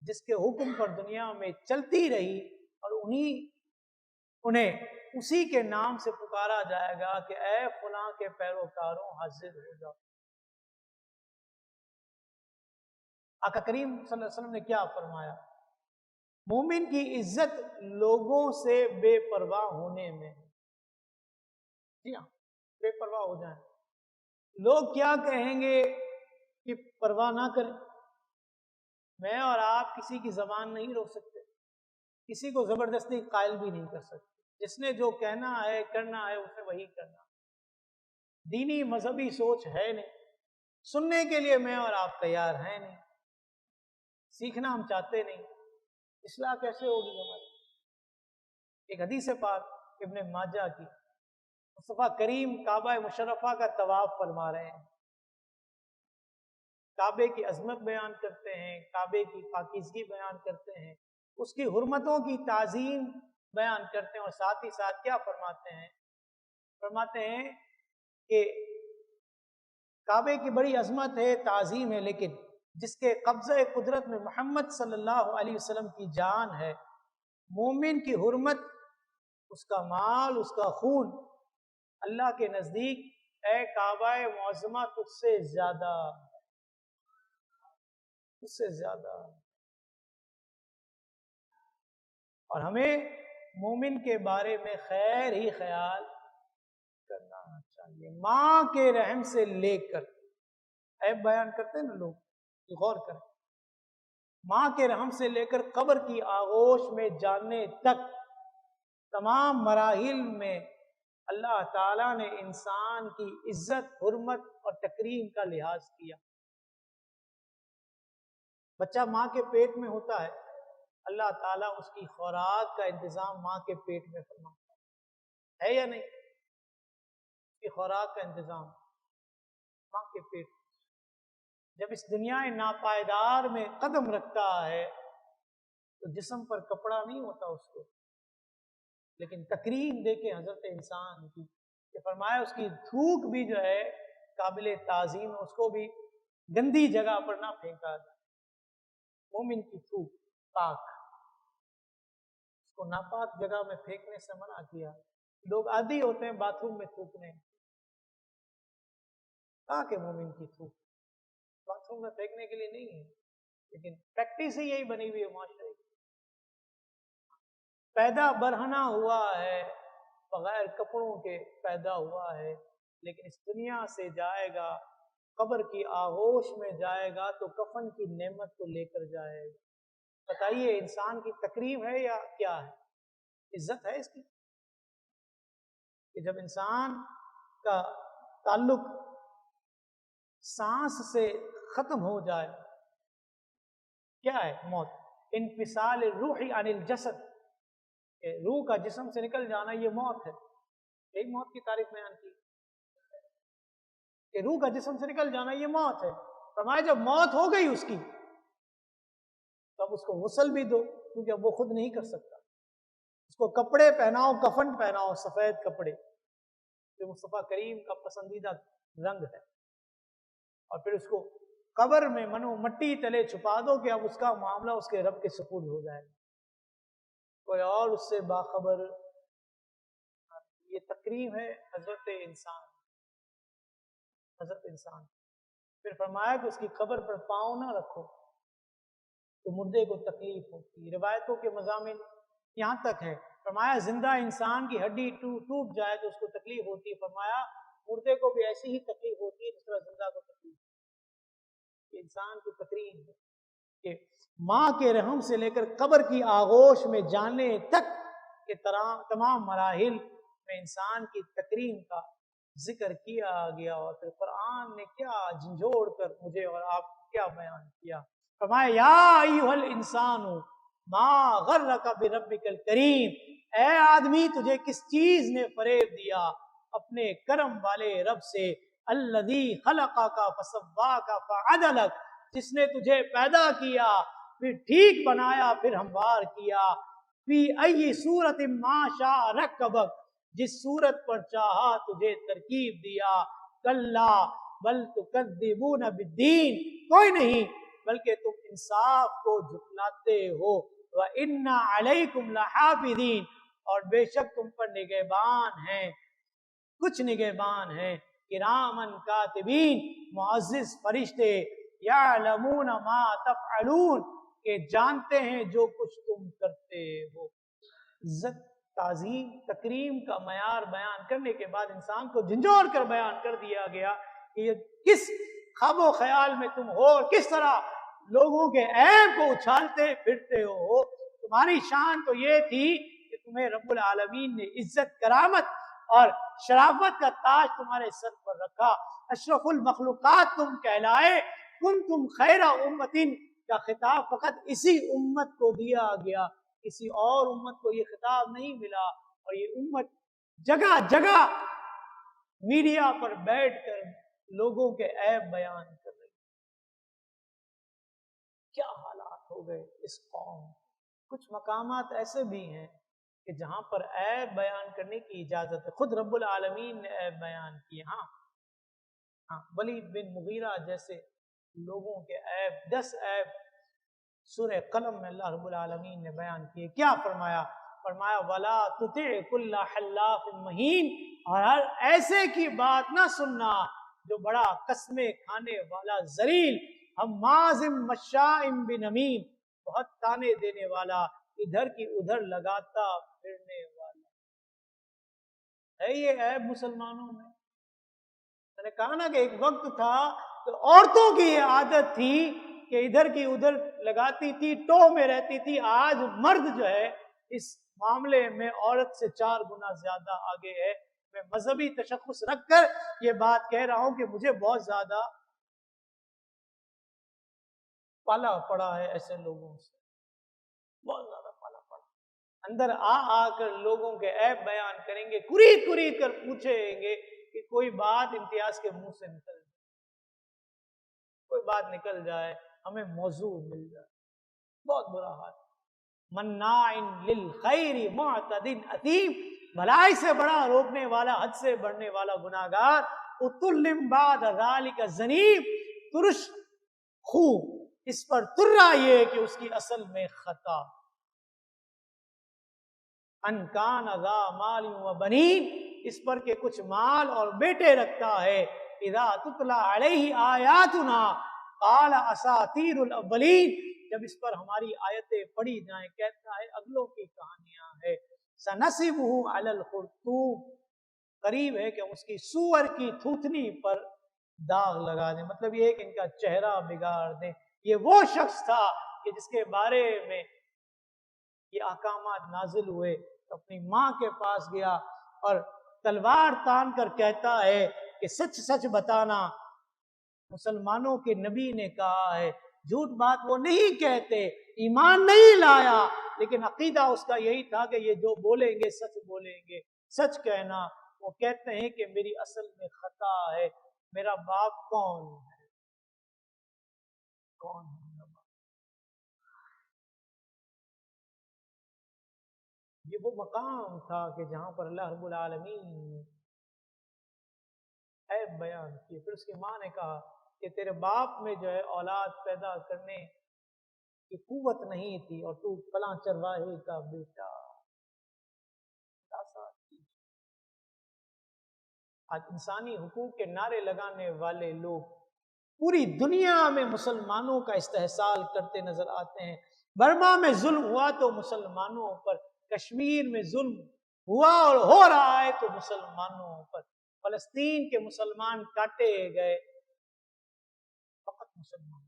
جس کے حکم پر دنیا میں چلتی رہی اور انہیں اسی کے نام سے پکارا جائے گا کہ اے فلاں کے پیروکاروں حاضر ہو جاؤ. آقا کریم صلی اللہ علیہ وسلم نے کیا فرمایا؟ مومن کی عزت لوگوں سے بے پرواہ ہونے میں ہے. جی ہاں، بے پرواہ ہو جائیں. لوگ کیا کہیں گے کہ پرواہ نہ کریں. میں اور آپ کسی کی زبان نہیں روک سکتے، کسی کو زبردستی قائل بھی نہیں کر سکتے. جس نے جو کہنا ہے کرنا ہے اسے وہی کرنا. دینی مذہبی سوچ ہے نہیں، سننے کے لیے میں اور آپ تیار ہیں نہیں، سیکھنا ہم چاہتے نہیں. اصلاح کیسے ہوگی ہماری؟ ایک حدیث پاک ابن ماجہ کی، مصطفیٰ کریم کعبہ مشرفہ کا طواف فرما رہے ہیں، کعبے کی عظمت بیان کرتے ہیں، کعبے کی پاکیزگی بیان کرتے ہیں، اس کی حرمتوں کی تعظیم بیان کرتے ہیں اور ساتھ ہی ساتھ کیا فرماتے ہیں؟ فرماتے ہیں کہ کعبے کی بڑی عظمت ہے، تعظیم ہے، لیکن جس کے قبضہ قدرت میں محمد صلی اللہ علیہ وسلم کی جان ہے، مومن کی حرمت، اس کا مال، اس کا خون اللہ کے نزدیک اے کعبہ معظمہ تجھ سے زیادہ، تجھ سے زیادہ. اور ہمیں مومن کے بارے میں خیر ہی خیال کرنا چاہیے. ماں کے رحم سے لے کر، عیب بیان کرتے ہیں نا لوگ، غور کریں، ماں کے رحم سے لے کر قبر کی آغوش میں جانے تک تمام مراحل میں اللہ تعالیٰ نے انسان کی عزت، حرمت اور تکریم کا لحاظ کیا. بچہ ماں کے پیٹ میں ہوتا ہے، اللہ تعالیٰ اس کی خوراک کا انتظام ماں کے پیٹ میں فرماتا ہے یا نہیں؟ اس کی خوراک کا انتظام ماں کے پیٹ. جب اس دنیا ناپائیدار میں قدم رکھتا ہے تو جسم پر کپڑا نہیں ہوتا اس کو، لیکن تکریم دے کے حضرت انسان کی کہ فرمایا اس کی تھوک بھی جو ہے قابل تعظیم، اس کو بھی گندی جگہ پر نہ پھینکا جائے. مومن کی تھوک پاک، اس کو ناپاک جگہ میں پھینکنے سے منع کیا. لوگ عادی ہوتے ہیں باتھ روم میں تھوکنے، پاک ہے مومن کی تھوک، باتھ روم میں پھینکنے کے لیے نہیں ہے، لیکن پریکٹس ہی یہی بنی ہوئی ہے معاشرے کی. پیدا برہنہ ہوا ہے، بغیر کپڑوں کے پیدا ہوا ہے، لیکن اس دنیا سے جائے گا، قبر کی آغوش میں جائے گا تو کفن کی نعمت کو لے کر جائے گا. بتائیے انسان کی تکریم ہے یا کیا ہے؟ عزت ہے اس کی؟ کہ جب انسان کا تعلق سانس سے ختم ہو جائے، کیا ہے؟ موت. انفصال الروح عن الجسد، کہ روح کا جسم سے نکل جانا، یہ موت ہے. ایک موت کی تعریف بیان کی کہ روح کا جسم سے نکل جانا یہ موت ہے. فرمایا جب موت ہو گئی اس کی تو اب اس کو غسل بھی دو، کیونکہ اب وہ خود نہیں کر سکتا. اس کو کپڑے پہناؤ، کفن پہناؤ، سفید کپڑے جو مصطفیٰ کریم کا پسندیدہ رنگ ہے، اور پھر اس کو قبر میں منو مٹی تلے چھپا دو کہ اب اس کا معاملہ اس کے رب کے سپرد ہو جائے گا. کوئی اور اس سے باخبر. یہ تکریم ہے حضرت انسان. پھر فرمایا کہ اس کی قبر پر پاؤں نہ رکھو تو مردے کو تکلیف ہوتی. روایتوں کے مضامین یہاں تک ہے. فرمایا زندہ انسان کی ہڈی ٹوٹ جائے تو اس کو تکلیف ہوتی ہے. فرمایا مردے کو بھی ایسی ہی تکلیف ہوتی ہے جس طرح زندہ کو تکلیف. انسان کی تکریم ہے کہ ماں کے رحم سے لے کر قبر کی آغوش میں جانے تک کے تمام مراحل میں انسان کی تکریم کا ذکر کیا گیا. اور پھر قرآن نے کیا جھنجھوڑ کر مجھے اور آپ کیا بیان کیا. فرمایا یا ایھا الانسان ما غرک بربک الکریم. اے آدمی تجھے کس چیز نے فریب دیا اپنے کرم والے رب سے. الذی خلقک فسواک فعدلک. جس نے تجھے پیدا کیا پھر ٹھیک بنایا پھر ہموار کیا. فی ای صورت ما شاء رکبک. جس صورت پر چاہا تجھے ترکیب دیا. کلا بل تکذبون بالدین. کوئی نہیں بلکہ تم انصاف کو جھٹلاتے ہو. وَإِنَّ عَلَيْكُمْ لَحَافِظِينَ. اور بے شک تم پر نگہبان ہیں, کچھ نگہبان ہیں. کرامن کاتبین, معزز فرشتے. یعلمون ما تفعلون, کہ جانتے ہیں جو کچھ تم کرتے ہو. عزت تعظیم تکریم کا معیار بیان کرنے کے بعد انسان کو جھنجھوڑ کر بیان کر دیا گیا کہ یہ کس خواب و خیال میں تم ہو اور کس طرح لوگوں کے عیب کو اچھالتے پھرتے ہو. تمہاری شان تو یہ تھی کہ تمہیں رب العالمین نے عزت کرامت اور شرافت کا تاج تمہارے سر پر رکھا. اشرف المخلوقات تم کہلائے. کنتم خیر امتن کا خطاب فقط اسی امت کو دیا گیا, کسی اور امت کو یہ خطاب نہیں ملا. اور یہ امت جگہ جگہ میڈیا پر بیٹھ کر لوگوں کے عیب بیان کر رہی. کیا حالات ہو گئے اس قوم. کچھ مقامات ایسے بھی ہیں کہ جہاں پر عیب بیان کرنے کی اجازت ہے. خود رب العالمین نے عیب بیان کیے. ہاں ولید بن مغیرہ جیسے لوگوں کے عیب 10 عیب سورہ قلم میں اللہ رب العالمین نے بیان کیے. کیا فرمایا؟ فرمایا وَلَا تُطِعْ كُلَّ حَلَّافٍ مَّهِينٍ. اور ہر ایسے کی بات نہ سننا جو بڑا قسمیں کھانے والا ذلیل. ہمازٍ مشاء بنمیم, بہت تانے دینے والا, ادھر کی ادھر لگاتا پھرنے والا. ہے یہ عیب مسلمانوں میں؟ میں نے کہا نا کہ ایک وقت تھا تو عورتوں کی یہ عادت تھی کہ ادھر کی ادھر لگاتی تھی, ٹو میں رہتی تھی. آج مرد جو ہے اس معاملے میں عورت سے 4 گنا زیادہ آگے ہے. میں مذہبی تشخص رکھ کر یہ بات کہہ رہا ہوں کہ مجھے بہت زیادہ پالا پڑا ہے ایسے لوگوں سے, بہت زیادہ پالا پڑا. اندر آ کر لوگوں کے عیب بیان کریں گے, کری کر پوچھیں گے کہ کوئی بات امتیاز کے منہ سے نکل جائے, کوئی بات نکل جائے, ہمیں موضوع مل جائے. بہت برا حال. مناع للخیر معتد اثیم. بھلائی سے بڑا روکنے والا, حد سے بڑھنے والا گناہگار. اتل بعد ذالک زنیم. ترش خو, اس پر ترا یہ کہ اس کی اصل میں خطا. ان کان ذا مال و بنین, اس پر کہ کچھ مال اور بیٹے رکھتا ہے. اذا تتلی علیہ آیاتنا قال اساطیر الاولین. جب اس پر ہماری آیتیں پڑھی جائیں کہتا ہے اگلوں کی کہانیاں ہے. سنصبہ علی الخرطوم. قریب ہے کہ ہم اس کی سور کی تھوتنی پر داغ لگا دیں. مطلب یہ ہے کہ ان کا چہرہ بگاڑ دیں. یہ وہ شخص تھا کہ جس کے بارے میں یہ احکامات نازل ہوئے, اپنی ماں کے پاس گیا اور تلوار تان کر کہتا ہے کہ سچ سچ بتانا. مسلمانوں کے نبی نے کہا ہے, جھوٹ بات وہ نہیں کہتے, ایمان نہیں لایا, لیکن عقیدہ اس کا یہی تھا کہ یہ جو بولیں گے سچ بولیں گے, سچ کہنا. وہ کہتے ہیں کہ میری اصل میں خطا ہے. میرا باپ کون ہے؟ کون ہے میرا باپ؟ یہ وہ مقام تھا کہ جہاں پر اللہ رب العالمین نے عیب بیان کی. پھر اس کی ماں نے کہا کہ تیرے باپ میں جو ہے اولاد پیدا کرنے کی قوت نہیں تھی اور تو فلاں چرواہے کا بیٹا. آج انسانی حقوق کے نعرے لگانے والے لوگ پوری دنیا میں مسلمانوں کا استحصال کرتے نظر آتے ہیں۔ برما میں ظلم ہوا تو مسلمانوں پر، کشمیر میں ظلم ہوا اور ہو رہا ہے تو مسلمانوں پر، فلسطین کے مسلمان کاٹے گئے، فقط مسلمان۔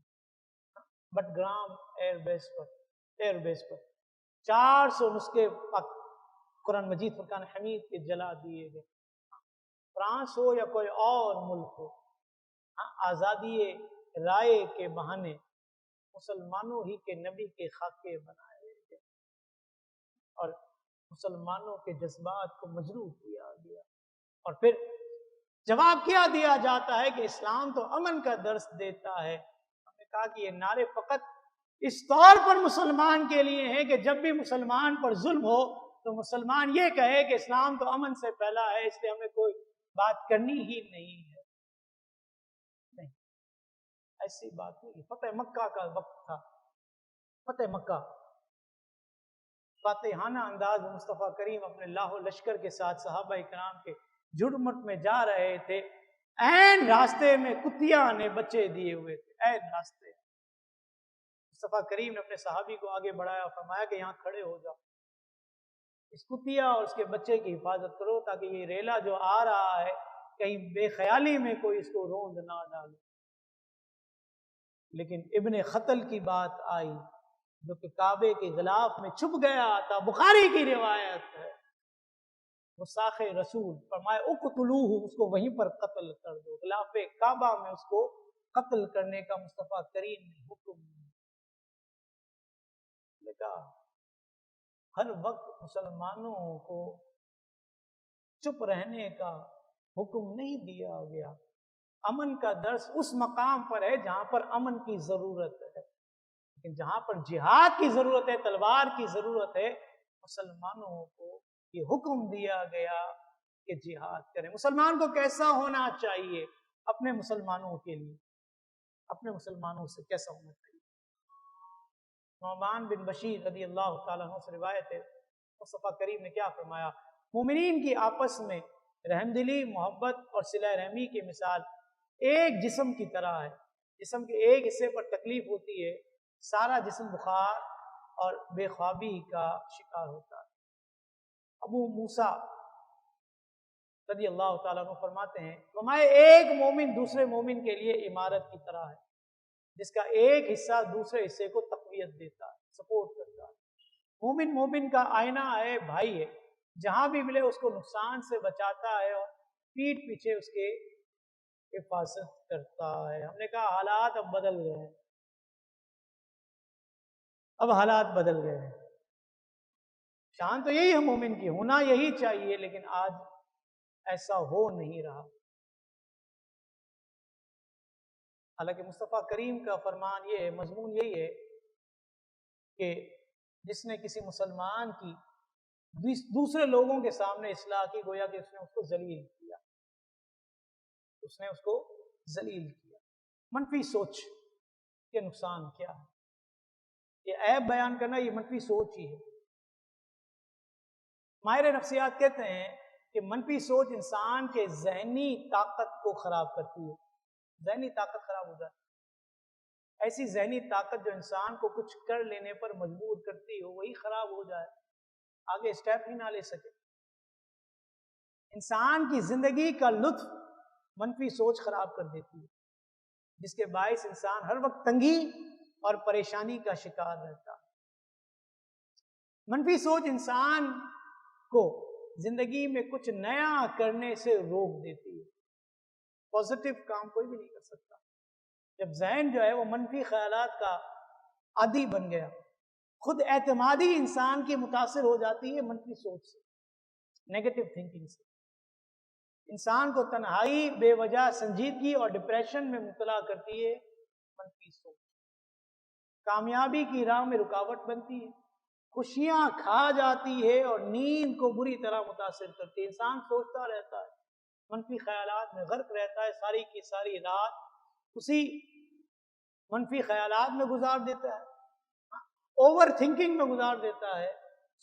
بٹگرام ایئر بیس پر 400 نسخے قرآن مجید فرقان حمید کے جلا دیے گئے۔ فرانس ہو یا کوئی اور ملک ہو، آزادی رائے کے بہانے مسلمانوں ہی کے نبی کے خاکے بنائے گئے اور مسلمانوں کے جذبات کو مجروح کیا گیا، اور پھر جواب کیا دیا جاتا ہے کہ اسلام تو امن کا درس دیتا ہے۔ ہم نے کہا کہ یہ نعرے فقط اس طور پر مسلمان کے لیے ہیں کہ جب بھی مسلمان پر ظلم ہو تو مسلمان یہ کہے کہ اسلام تو امن سے پھیلا ہے، اس لیے ہمیں کوئی بات کرنی ہی نہیں ہے۔ نہیں، ایسی بات نہیں۔ فتح مکہ کا وقت تھا، فتح مکہ، فاتحانہ انداز میں مصطفیٰ کریم اپنے لاہو لشکر کے ساتھ صحابہ کرام کے جھرمٹ میں جا رہے تھے، عین راستے میں کتیا نے بچے دیے ہوئے تھے، عین راستے۔ مصطفیٰ کریم نے اپنے صحابی کو آگے بڑھایا اور فرمایا کہ یہاں کھڑے ہو جاؤ، اس کتیا اور اس کے بچے کی حفاظت کرو تاکہ یہ ریلا جو آ رہا ہے کہیں بے خیالی میں کوئی اس کو روند نہ ڈالے۔ لیکن ابن خطل کی بات آئی جو کہ کعبے کے غلاف میں چھپ گیا تھا، بخاری کی روایت ہے، گستاخ رسول، فرمایا اقتلوہ، اس کو وہیں پر قتل کر دو، غلاف کعبہ میں اس کو قتل کرنے کا مصطفیٰ کریم نے حکم دیا۔ ہر وقت مسلمانوں کو چپ رہنے کا حکم نہیں دیا گیا۔ امن کا درس اس مقام پر ہے جہاں پر امن کی ضرورت ہے، لیکن جہاں پر جہاد کی ضرورت ہے، تلوار کی ضرورت ہے، مسلمانوں کو یہ حکم دیا گیا کہ جہاد کریں۔ مسلمان کو کیسا ہونا چاہیے؟ اپنے مسلمانوں کے لیے، اپنے مسلمانوں سے کیسا ہونا چاہیے؟ نعمان بن بشیر رضی اللہ تعالیٰ عنہ سے روایت ہے، مصطفیٰ کریم نے کیا فرمایا؟ مومنین کی آپس میں رحمدلی، محبت اور صلہ رحمی کی مثال ایک جسم کی طرح ہے۔ جسم کے ایک حصے پر تکلیف ہوتی ہے، سارا جسم بخار اور بے خوابی کا شکار ہوتا ہے۔ ابو موسیٰ رضی اللہ تعالیٰ عنہ فرماتے ہیں، فرمائے ایک مومن دوسرے مومن کے لیے عمارت کی طرح ہے، جس کا ایک حصہ دوسرے حصے کو تقویت دیتا ہے، سپورٹ کرتا ہے۔ مومن مومن کا آئینہ ہے، بھائی ہے، جہاں بھی ملے اس کو نقصان سے بچاتا ہے اور پیٹھ پیچھے اس کے حفاظت کرتا ہے۔ ہم نے کہا حالات اب بدل گئے ہیں، اب حالات بدل گئے ہیں۔ شان تو یہی ہے مومن کی، ہونا یہی چاہیے، لیکن آج ایسا ہو نہیں رہا۔ حالانکہ مصطفیٰ کریم کا فرمان یہ ہے، مضمون یہی ہے کہ جس نے کسی مسلمان کی دوسرے لوگوں کے سامنے اصلاح کی، گویا کہ اس نے اس کو ذلیل کیا، اس نے اس کو ذلیل کیا۔ منفی سوچ کے نقصان کیا ہے؟ یہ عیب بیان کرنا یہ منفی سوچ ہی ہے۔ ماہر نفسیات کہتے ہیں کہ منفی سوچ انسان کے ذہنی طاقت کو خراب کرتی ہے، ذہنی طاقت خراب ہو جاتی ہے۔ ایسی ذہنی طاقت جو انسان کو کچھ کر لینے پر مجبور کرتی ہو، وہی خراب ہو جائے، آگے اسٹیپ ہی نہ لے سکے۔ انسان کی زندگی کا لطف منفی سوچ خراب کر دیتی ہے، جس کے باعث انسان ہر وقت تنگی اور پریشانی کا شکار رہتا ہے۔ منفی سوچ انسان کو زندگی میں کچھ نیا کرنے سے روک دیتی ہے، پازیٹیو کام کوئی بھی نہیں کر سکتا۔ جب ذہن جو ہے وہ منفی خیالات کا عادی بن گیا، خود اعتمادی انسان کی متاثر ہو جاتی ہے منفی سوچ سے، نیگیٹو تھنکنگ سے۔ انسان کو تنہائی، بے وجہ سنجیدگی اور ڈپریشن میں مبتلا کرتی ہے منفی سوچ، کامیابی کی راہ میں رکاوٹ بنتی ہے، خوشیاں کھا جاتی ہے اور نیند کو بری طرح متاثر کرتی ہے۔ انسان سوچتا رہتا ہے، منفی خیالات میں غرق رہتا ہے، ساری کی ساری رات اسی منفی خیالات میں گزار دیتا ہے، اوور تھنکنگ میں گزار دیتا ہے،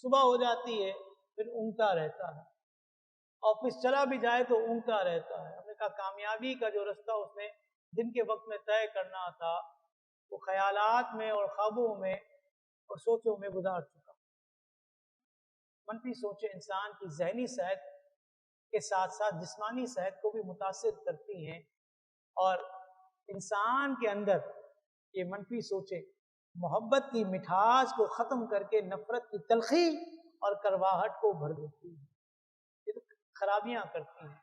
صبح ہو جاتی ہے پھر اونگتا رہتا ہے آفس چلا بھی جائے تو اونگتا رہتا ہے. ہم نے کہا کامیابی کا جو رستہ اس نے دن کے وقت میں طے کرنا تھا وہ خیالات میں اور خوابوں میں اور سوچوں میں گزار چکا. منفی سوچیں انسان کی ذہنی صحت کے ساتھ ساتھ جسمانی صحت کو بھی متاثر کرتی ہیں، اور انسان کے اندر یہ منفی سوچیں محبت کی مٹھاس کو ختم کر کے نفرت کی تلخی اور کرواہٹ کو بھر دیتی ہیں. یہ تو خرابیاں کرتی ہیں.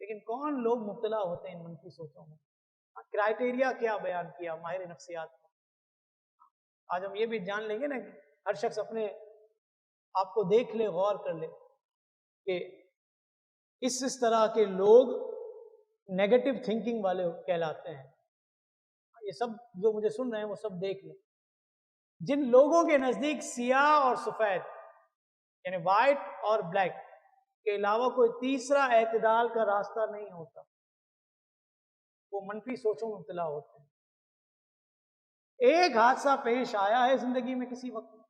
لیکن کون لوگ مبتلا ہوتے ہیں ان منفی سوچوں میں؟ کرائٹیریا کیا بیان کیا ماہر نفسیات نے. آج ہم یہ بھی جان لیں گے نا کہ ہر شخص اپنے آپ کو دیکھ لے، غور کر لے کہ اس طرح کے لوگ نیگیٹو تھنکنگ والے کہلاتے ہیں. یہ سب جو مجھے سن رہے ہیں وہ سب دیکھ لیں. جن لوگوں کے نزدیک سیاہ اور سفید یعنی وائٹ اور بلیک کے علاوہ کوئی تیسرا اعتدال کا راستہ نہیں ہوتا، وہ منفی سوچوں میں مبتلا ہوتے ہیں. ایک حادثہ پیش آیا ہے زندگی میں کسی وقت،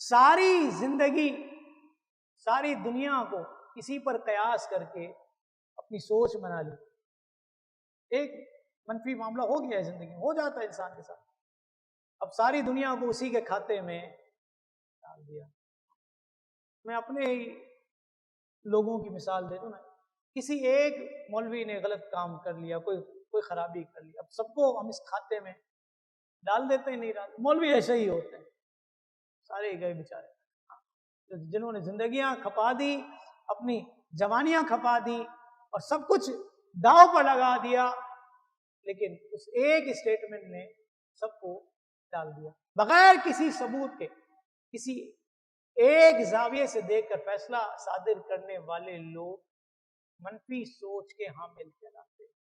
ساری زندگی ساری دنیا کو کسی پر قیاس کر کے اپنی سوچ بنا لی. ایک منفی معاملہ ہو گیا ہے زندگی میں، ہو جاتا ہے انسان کے ساتھ. اب ساری دنیا کو اسی کے کھاتے میں ڈال دیا. میں اپنے ہی لوگوں کی مثال دے دوں نا. کسی ایک مولوی نے غلط کام کر لیا، کوئی خرابی کر لی، اب سب کو ہم اس کھاتے میں ڈال دیتے ہیں. نہیں ڈالتے. مولوی ایسے ہی ہوتے ہیں، سارے گئے بیچارے جنہوں نے زندگیاں کھپا دی، اپنی جوانیاں کھپا دی اور سب کچھ داؤ پر لگا دیا، لیکن اس ایک اسٹیٹمنٹ نے سب کو ڈال دیا. بغیر کسی ثبوت کے کسی ایک زاویے سے دیکھ کر فیصلہ صادر کرنے والے لوگ منفی سوچ کے حامل کہلاتے ہیں.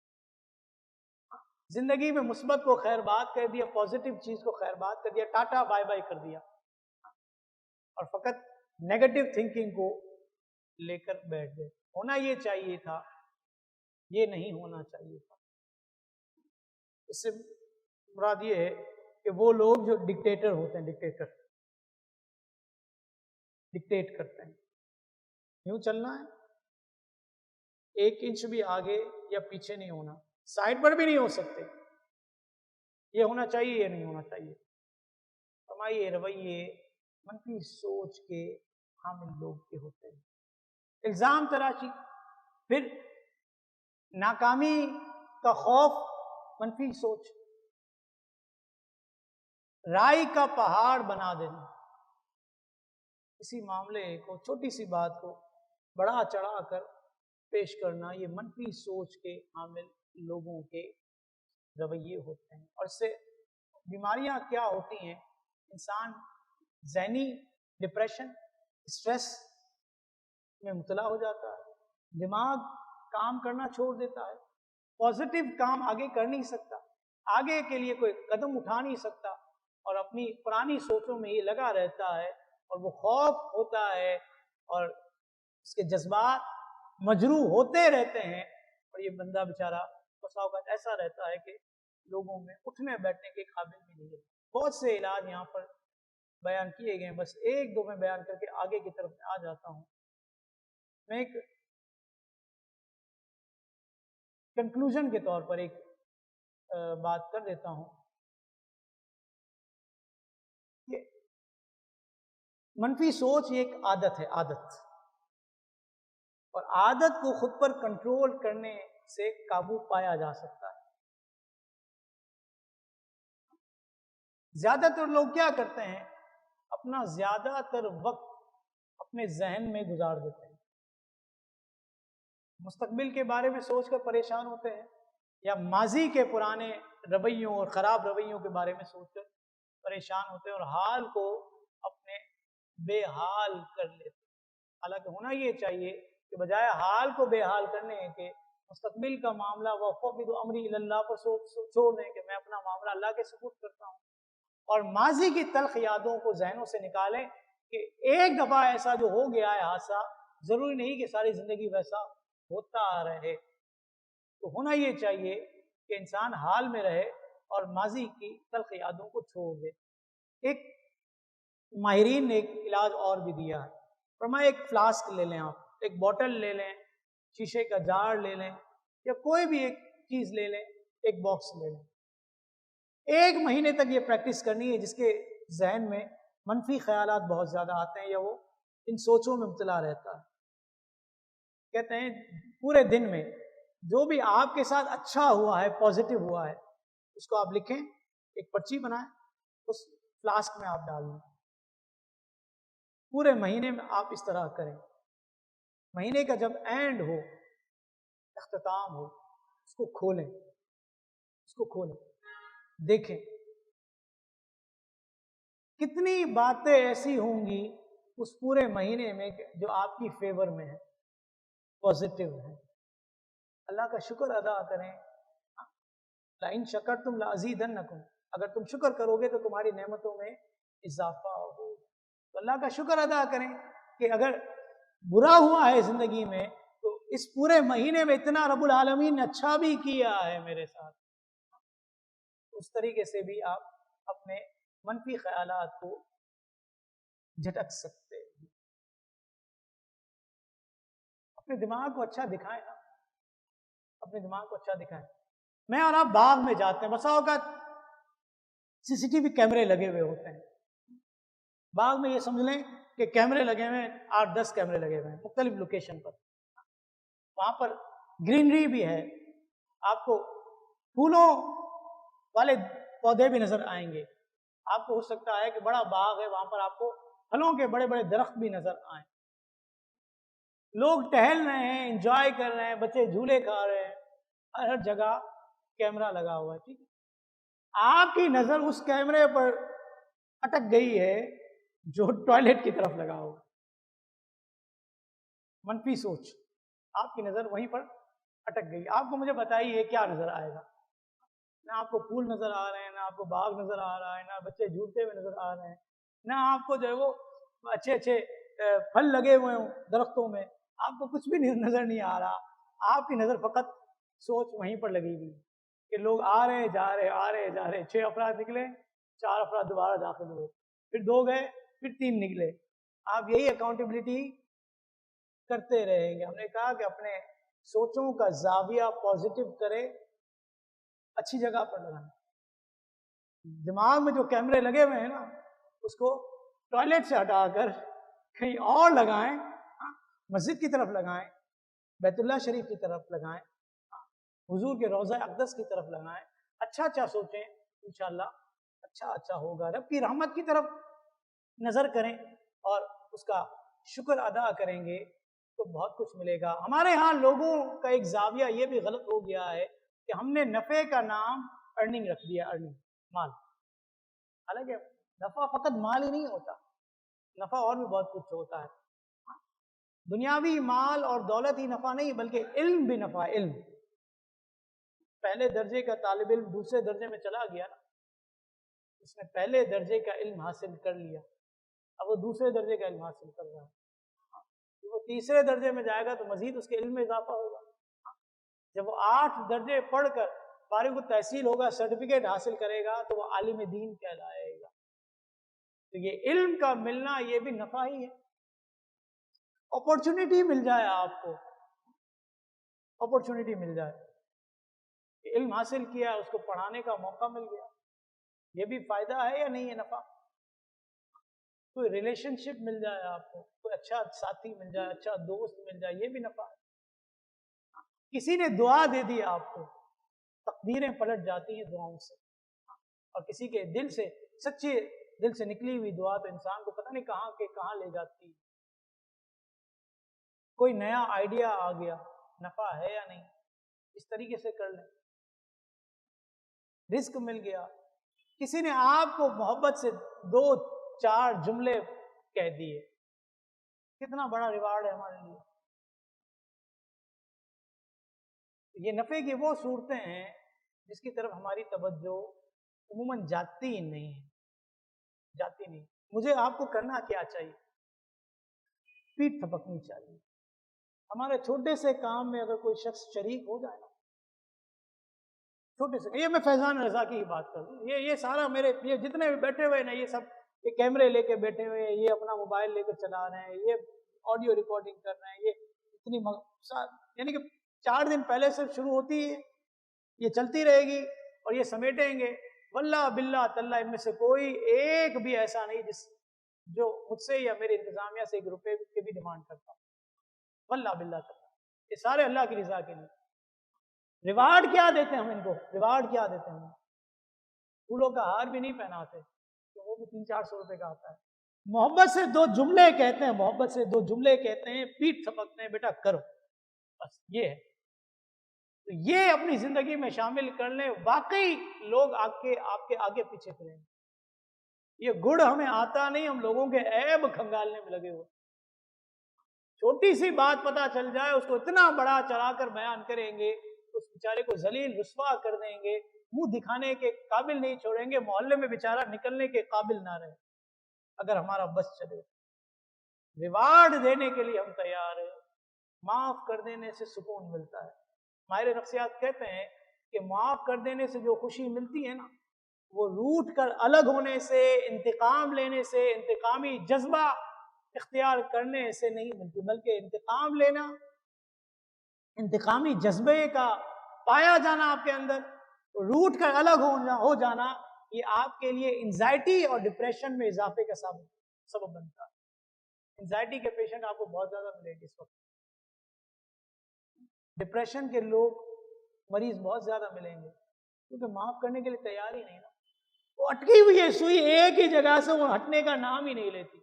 زندگی میں مثبت کو خیر بات کر دیا، پازیٹیو چیز کو خیر بات کر دیا، ٹاٹا بائی بائی کر دیا، اور فقط نیگیٹو تھنکنگ کو لے کر بیٹھ گئے. ہونا یہ چاہیے تھا، یہ نہیں ہونا چاہیے تھا. اس سے مراد یہ ہے کہ وہ لوگ جو ڈکٹیٹر ہوتے ہیں، ڈکٹیٹ کرتے ہیں یوں چلنا ہے، ایک انچ بھی آگے یا پیچھے نہیں ہونا، سائڈ پر بھی نہیں ہو سکتے، یہ ہونا چاہیے یہ نہیں ہونا چاہیے. فرمائیے رویے منفی سوچ کے حامل لوگ کے ہوتے ہیں. الزام تراشی، پھر ناکامی کا خوف، منفی سوچ. رائی کا پہاڑ بنا دینا، کسی معاملے کو، چھوٹی سی بات کو بڑا چڑھا کر پیش کرنا، یہ منفی سوچ کے حامل لوگوں کے رویے ہوتے ہیں. اور اس سے بیماریاں کیا ہوتی ہیں؟ انسان ذہنی ڈپریشن، اسٹریس میں مبتلا ہو جاتا ہے، دماغ کام کرنا چھوڑ دیتا ہے، پازیٹیو کام آگے کر نہیں سکتا، آگے کے لیے کوئی قدم اٹھا نہیں سکتا، اور اپنی پرانی سوچوں میں یہ لگا رہتا ہے، اور وہ خوف ہوتا ہے اور اس کے جذبات مجروح ہوتے رہتے ہیں. اور یہ بندہ بیچارہ بسا اوقات ایسا رہتا ہے کہ لوگوں میں اٹھنے بیٹھنے کے قابل بھی نہیں ہے. بہت سے علاج یہاں پر بیان کیے گئے ہیں، بس ایک دو میں بیان کر کے آگے کی طرف آ جاتا ہوں. میں ایک کنکلوژن کے طور پر ایک بات کر دیتا ہوں کہ منفی سوچ ایک عادت ہے، عادت، اور عادت کو خود پر کنٹرول کرنے سے قابو پایا جا سکتا ہے. زیادہ تر لوگ کیا کرتے ہیں؟ اپنا زیادہ تر وقت اپنے ذہن میں گزار دیتے ہیں، مستقبل کے بارے میں سوچ کر پریشان ہوتے ہیں، یا ماضی کے پرانے رویوں اور خراب رویوں کے بارے میں سوچ کر پریشان ہوتے ہیں، اور حال کو اپنے بے حال کر لیتے ہیں. حالانکہ ہونا یہ چاہیے کہ بجائے حال کو بے حال کرنے کے مستقبل کا معاملہ وَفَوِّضُ أَمْرِي إِلَى اللَّهِ پر چھوڑ دیں کہ میں اپنا معاملہ اللہ کے سپرد کرتا ہوں، اور ماضی کی تلخ یادوں کو ذہنوں سے نکالیں کہ ایک دفعہ ایسا جو ہو گیا ہے حادثہ، ضروری نہیں کہ ساری زندگی ویسا ہوتا رہے. تو ہونا یہ چاہیے کہ انسان حال میں رہے اور ماضی کی تلخ یادوں کو چھوڑ دے. ایک ماہرین نے ایک علاج اور بھی دیا ہے، فرمایا ایک فلاسک لے لیں، آپ ایک بوٹل لے لیں، شیشے کا جار لے لیں، یا کوئی بھی ایک چیز لے لیں، ایک باکس لے لیں. 1 مہینے تک یہ پریکٹس کرنی ہے. جس کے ذہن میں منفی خیالات بہت زیادہ آتے ہیں یا وہ ان سوچوں میں مبتلا رہتا ہے، کہتے ہیں پورے دن میں جو بھی آپ کے ساتھ اچھا ہوا ہے، پازیٹیو ہوا ہے، اس کو آپ لکھیں، ایک پرچی بنائیں، اس فلاسک میں آپ ڈال دیں. پورے مہینے میں آپ اس طرح کریں. مہینے کا جب اینڈ ہو، اختتام ہو، اس کو کھولیں، دیکھیں کتنی باتیں ایسی ہوں گی اس پورے مہینے میں جو آپ کی فیور میں ہے، پازیٹیو ہے. اللہ کا شکر ادا کریں. لَإِن شَكَرْتُمْ لَأَزِيدَنَّكُمْ، اگر تم شکر کرو گے تو تمہاری نعمتوں میں اضافہ ہو. تو اللہ کا شکر ادا کریں کہ اگر برا ہوا ہے زندگی میں تو اس پورے مہینے میں اتنا رب العالمین نے اچھا بھی کیا ہے میرے ساتھ. اس طریقے سے بھی آپ اپنے منفی خیالات کو جھٹک سکتے ہیں. اپنے دماغ کو اچھا دکھائیں نا، اپنے دماغ کو اچھا دکھائیں. میں اور آپ باغ میں جاتے ہیں، بسا اوقات CCTV کیمرے لگے ہوئے ہوتے ہیں. باغ میں یہ سمجھ لیں کہ کیمرے لگے ہوئے ہیں، 8-10 کیمرے لگے ہوئے ہیں مختلف لوکیشن پر. وہاں پر گرینری بھی ہے، آپ کو پھولوں والے پودے بھی نظر آئیں گے. آپ کو ہو سکتا ہے کہ بڑا باغ ہے، وہاں پر آپ کو پھلوں کے بڑے بڑے درخت بھی نظر آئیں. لوگ ٹہل رہے ہیں، انجوائے کر رہے ہیں، بچے جھولے کھا رہے ہیں، ہر جگہ کیمرہ لگا ہوا ہے. ٹھیک ہے، آپ کی نظر اس کیمرے پر اٹک گئی ہے جو ٹوائلٹ کی طرف لگا ہوا. منفی سوچ، آپ کی نظر وہیں پر اٹک گئی. آپ کو مجھے بتائیے کیا نظر آئے گا؟ نہ آپ کو پھول نظر آ رہے ہیں، نہ آپ کو باغ نظر آ رہا ہے، نہ بچے جھولتے ہوئے نظر آ رہے ہیں، نہ آپ کو جو ہے وہ اچھے اچھے پھل لگے ہوئے ہوں درختوں میں. آپ کو کچھ بھی نظر نہیں آ رہا. آپ کی نظر فقط سوچ وہیں پر لگی ہوئی کہ لوگ آ رہے جا رہے 6 افراد نکلے، 4 افراد دوبارہ داخل ہوئے، پھر 2 گئے، پھر 3 نکلے. آپ یہی اکاؤنٹیبلٹی کرتے رہیں گے. ہم نے کہا کہ اپنے سوچوں کا زاویہ پازیٹیو کرے، اچھی جگہ پر لگائیں. دماغ میں جو کیمرے لگے ہوئے ہیں نا، اس کو ٹوائلٹ سے ہٹا کر کہیں اور لگائیں. مسجد کی طرف لگائیں، بیت اللہ شریف کی طرف لگائیں، حضور کے روضہ اقدس کی طرف لگائیں. اچھا اچھا سوچیں، انشاءاللہ اچھا ہوگا. رب کی رحمت کی طرف نظر کریں اور اس کا شکر ادا کریں گے تو بہت کچھ ملے گا. ہمارے ہاں لوگوں کا ایک زاویہ یہ بھی غلط ہو گیا ہے کہ ہم نے نفع کا نام ارننگ رکھ دیا، ارننگ مال. حالانکہ نفع فقط مال ہی نہیں ہوتا، نفع اور بھی بہت کچھ ہوتا ہے. دنیاوی مال اور دولت ہی نفع نہیں بلکہ علم بھی نفع. علم، پہلے درجے کا طالب علم دوسرے درجے میں چلا گیا نا، اس نے پہلے درجے کا علم حاصل کر لیا، اب وہ دوسرے درجے کا علم حاصل کر رہا ہے. وہ تیسرے درجے میں جائے گا تو مزید اس کے علم میں اضافہ ہوگا. جب وہ 8 درجے پڑھ کر فارغ التحصیل ہوگا، سرٹیفکیٹ حاصل کرے گا تو وہ عالم دین کہلائے گا. تو یہ علم کا ملنا یہ بھی نفع ہی ہے. اپورچونٹی مل جائے، آپ کو اپورچونٹی مل جائے، علم حاصل کیا، اس کو پڑھانے کا موقع مل گیا، یہ بھی فائدہ ہے یا نہیں ہے؟ نفع. کوئی ریلیشن شپ مل جائے آپ کو، کوئی اچھا ساتھی مل جائے، اچھا دوست مل جائے، یہ بھی نفع ہے. کسی نے دعا دے دی آپ کو، تقدیریں پلٹ جاتی ہیں دعاؤں سے. اور کسی کے دل سے، سچے دل سے نکلی ہوئی دعا تو انسان کو پتہ نہیں کہاں کے کہاں لے جاتی. کوئی نیا آئیڈیا آ گیا، نفع ہے یا نہیں؟ اس طریقے سے کر لیں. رزق مل گیا، کسی نے آپ کو محبت سے 2-4 جملے کہہ دیے، کتنا بڑا ریوارڈ ہے ہمارے لیے. یہ نفع کی وہ صورتیں ہیں جس کی طرف ہماری توجہ عموماً جاتی نہیں. مجھے آپ کو کرنا کیا چاہیے؟ پیٹھ تھپکنی چاہیے. ہمارے چھوٹے سے کام میں اگر کوئی شخص شریک ہو جائے نا، چھوٹے سے، یہ میں فیضان رضا کی ہی بات کروں، یہ سارا میرے یہ جتنے بھی بیٹھے ہوئے نا، یہ سب یہ کیمرے لے کے بیٹھے ہوئے، یہ اپنا موبائل لے کے چلا رہے ہیں، یہ آڈیو ریکارڈنگ کر رہے ہیں، یہ اتنی یعنی کہ 4 دن پہلے سے شروع ہوتی ہے، یہ چلتی رہے گی اور یہ سمیٹیں گے. واللہ باللہ تاللہ ان میں سے کوئی ایک بھی ایسا نہیں جو مجھ سے یا میرے انتظامیہ سے 1 روپے کی بھی ڈیمانڈ کرتا ہوں. واللہ باللہ تاللہ یہ سارے اللہ کی رضا کے لیے. ریوارڈ کیا دیتے ہیں ہم ان کو؟ ریوارڈ کیا دیتے ہیں ہم؟ پھولوں کا ہار بھی نہیں پہناتے، تو وہ بھی 300-400 روپے کا آتا ہے. محبت سے 2 جملے کہتے ہیں، محبت سے 2 جملے کہتے ہیں، پیٹ تھپکتے ہیں، بیٹا کرو، بس یہ ہے. تو یہ اپنی زندگی میں شامل کر لیں، واقعی لوگ آپ کے آگے پیچھے پھریں. یہ گڑ ہمیں آتا نہیں، ہم لوگوں کے عیب کھنگالنے میں لگے ہوئے. چھوٹی سی بات پتہ چل جائے اس کو اتنا بڑا چڑھا کر بیان کریں گے، اس بیچارے کو ذلیل رسوا کر دیں گے، منہ دکھانے کے قابل نہیں چھوڑیں گے، محلے میں بیچارہ نکلنے کے قابل نہ رہے اگر ہمارا بس چلے. ریوارڈ دینے کے لیے ہم تیار ہیں، معاف کر دینے سے سکون ملتا ہے. ماہر نفسیات کہتے ہیں کہ معاف کر دینے سے جو خوشی ملتی ہے نا، وہ روٹ کر الگ ہونے سے، انتقام لینے سے، انتقامی جذبہ اختیار کرنے سے نہیں ملتی، بلکہ انتقام لینا، انتقامی جذبے کا پایا جانا آپ کے اندر، روٹ کر الگ ہو جانا، یہ آپ کے لیے انزائٹی اور ڈپریشن میں اضافے کا سبب بنتا ہے. انزائٹی کے پیشنٹ آپ کو بہت زیادہ ملے گی اس وقت، ڈپریشن کے لوگ مریض بہت زیادہ ملیں گے، کیونکہ معاف کرنے کے لیے تیار ہی نہیں نا. وہ اٹکی ہوئی ہے سوئی ایک ہی جگہ سے، وہ ہٹنے کا نام ہی نہیں لیتی.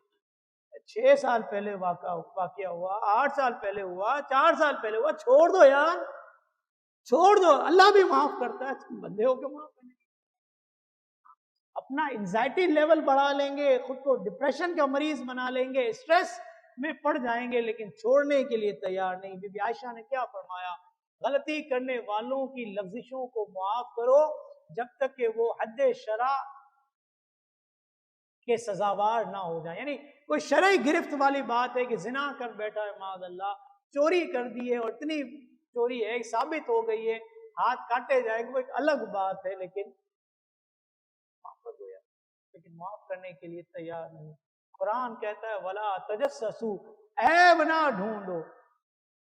6 سال پہلے واقعہ ہوا، 8 سال پہلے ہوا، 4 سال پہلے ہوا، چھوڑ دو یار، چھوڑ دو. اللہ بھی معاف کرتا ہے، تم بندے ہو کے معاف کرنے. اپنا انزائٹی لیول بڑھا لیں گے، خود کو ڈپریشن کا مریض بنا لیں گے، اسٹریس میں پڑ جائیں گے، لیکن چھوڑنے کے لیے تیار نہیں. بی بی عائشہ نے کیا فرمایا؟ غلطی کرنے والوں کی لغزشوں کو معاف کرو جب تک کہ وہ حد شرع کے سزاوار نہ ہو جائیں. یعنی کوئی شرعی گرفت والی بات ہے کہ زنا کر بیٹھا ہے معاذ اللہ، چوری کر دی ہے اور اتنی چوری ہے ثابت ہو گئی ہے، ہاتھ کاٹے جائے گا، وہ ایک الگ بات ہے، لیکن معاف کرنے کے لیے تیار نہیں. قرآن کہتا ہے وَلَا تَجَسَّسُوا، عیب نہ ڈھونڈو.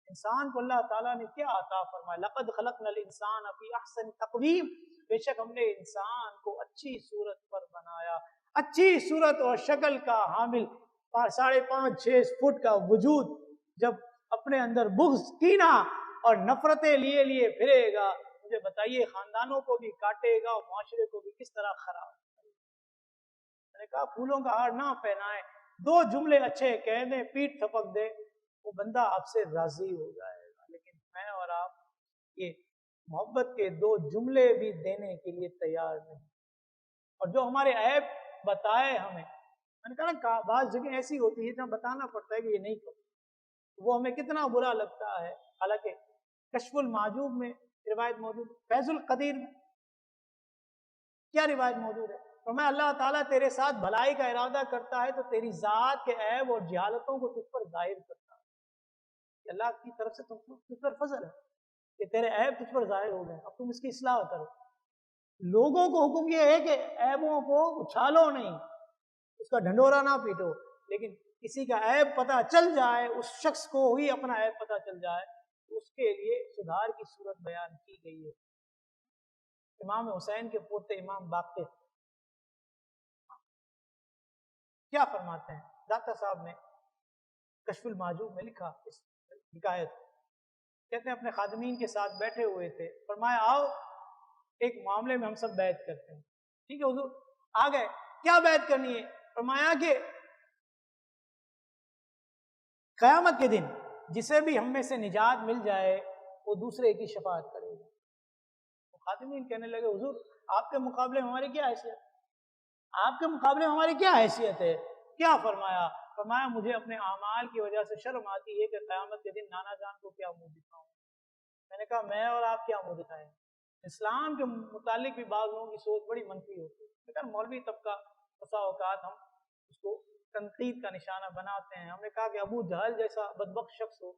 انسان کو اللہ تعالیٰ نے کیا عطا فرمایا؟ لَقَدْ خَلَقْنَا الْإِنسَانَ فِي أَحْسَنِ تَقْوِيمٍ، بے شک ہم نے انسان کو اچھی صورت پر بنایا، اچھی صورت اور شکل کا حامل، 5.5-6 فٹ کا وجود جب اپنے اندر بغض، کینہ اور نفرتیں لیے پھرے گا، مجھے بتائیے خاندانوں کو بھی کاٹے گا اور معاشرے کو بھی کس طرح خراب. میں نے کہا پھولوں کا ہار نہ پہنائیں، 2 جملے اچھے کہہ دیں، پیٹ تھپک دے، وہ بندہ آپ سے راضی ہو جائے گا. لیکن میں اور آپ یہ محبت کے 2 جملے بھی دینے کے لیے تیار نہیں. اور جو ہمارے عیب بتائے ہمیں، میں نے کہا نا بعض جگہ ایسی ہوتی ہے جہاں بتانا پڑتا ہے کہ یہ نہیں کرو، وہ ہمیں کتنا برا لگتا ہے. حالانکہ کشف المعجوب میں روایت موجود، فیض القدیر میں کیا روایت موجود ہے؟ فرمایا اللہ تعالیٰ تیرے ساتھ بھلائی کا ارادہ کرتا ہے تو تیری ذات کے عیب اور جہالتوں کو تجھ پر ظاہر کرتا ہے. اللہ کی طرف سے تجھ پر فضل ہے کہ تیرے عیب تجھ پر ظاہر ہو گئے، اب تم اس کی اصلاح کرو. لوگوں کو حکم یہ ہے کہ عیبوں کو اچھالو نہیں، اس کا ڈھنڈورا نہ پیٹو، لیکن کسی کا عیب پتہ چل جائے، اس شخص کو ہی اپنا عیب پتہ چل جائے، تو اس کے لیے سدھار کی صورت بیان کی گئی ہے. امام حسین کے پوتے امام باقر کیا فرماتے ہیں؟ داتا صاحب نے کشف المعجوب میں لکھا اس حکایت، کہتے ہیں اپنے خادمین کے ساتھ بیٹھے ہوئے تھے، فرمایا آؤ ایک معاملے میں ہم سب بیعت کرتے ہیں. ٹھیک ہے حضور، آ گئے، کیا بیعت کرنی ہے؟ فرمایا کہ قیامت کے دن جسے بھی ہم میں سے نجات مل جائے وہ دوسرے کی شفاعت کرے گا. خادمین کہنے لگے حضور آپ کے مقابلے میں ہماری کیا حیثیت؟ آپ کے مقابلے میں ہماری کیا حیثیت ہے؟ کیا فرمایا؟ فرمایا مجھے اپنے اعمال کی وجہ سے شرم آتی ہے کہ قیامت کے دن نانا جان کو کیا منہ دکھاؤں. میں نے کہا میں اور آپ کیا منہ دکھائیں؟ اسلام کے متعلق بھی بعض لوگوں کی سوچ بڑی منفی ہوتی ہے. لیکن مولوی طبقہ بسا اوقات ہم اس کو تنقید کا نشانہ بناتے ہیں. ہم نے کہا کہ ابو جہل جیسا بدبخت شخص ہو،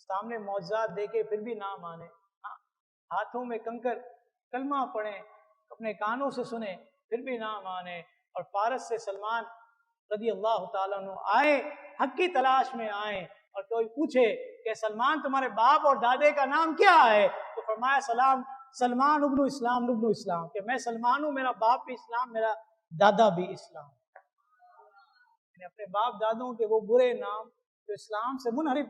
سامنے معجزات دیکھے پھر بھی نہ مانے، ہاتھوں میں کنکر کلمہ پڑھیں، اپنے کانوں سے سنیں پھر بھی نہ مانے، اور فارس سے سلمان رضی اللہ تعالیٰ عنہ آئے حق کی تلاش میں آئیں اور کوئی پوچھے کہ سلمان تمہارے باپ اور دادے کا نام کیا ہے، تو فرمایا سلمان ابن اسلام، کہ میں سلمان ہوں، میرا باپ بھی اسلام، میرا دادا بھی اسلام. یعنی اپنے باپ دادوں کے وہ برے نام جو اسلام سے منحرف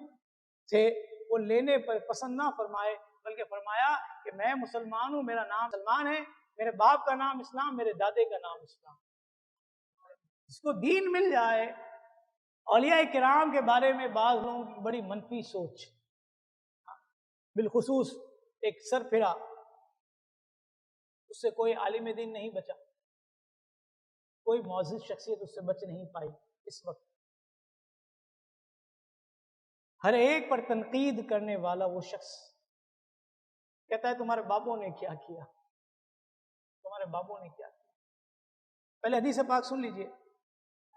تھے وہ لینے پر پسند نہ فرمائے، بلکہ فرمایا کہ میں مسلمان ہوں، میرا نام سلمان ہے، میرے باپ کا نام اسلام، میرے دادے کا نام اسلام. جس کو دین مل جائے. اولیاء کرام کے بارے میں بعض لوگوں کی بڑی منفی سوچ، بالخصوص ایک سرفرا، اس سے کوئی عالم دین نہیں بچا، کوئی معزز شخصیت اس سے بچ نہیں پائی. اس وقت ہر ایک پر تنقید کرنے والا وہ شخص کہتا ہے تمہارے بابوں نے کیا کیا، تمہارے بابوں نے کیا کیا. پہلے حدیث پاک سن لیجئے.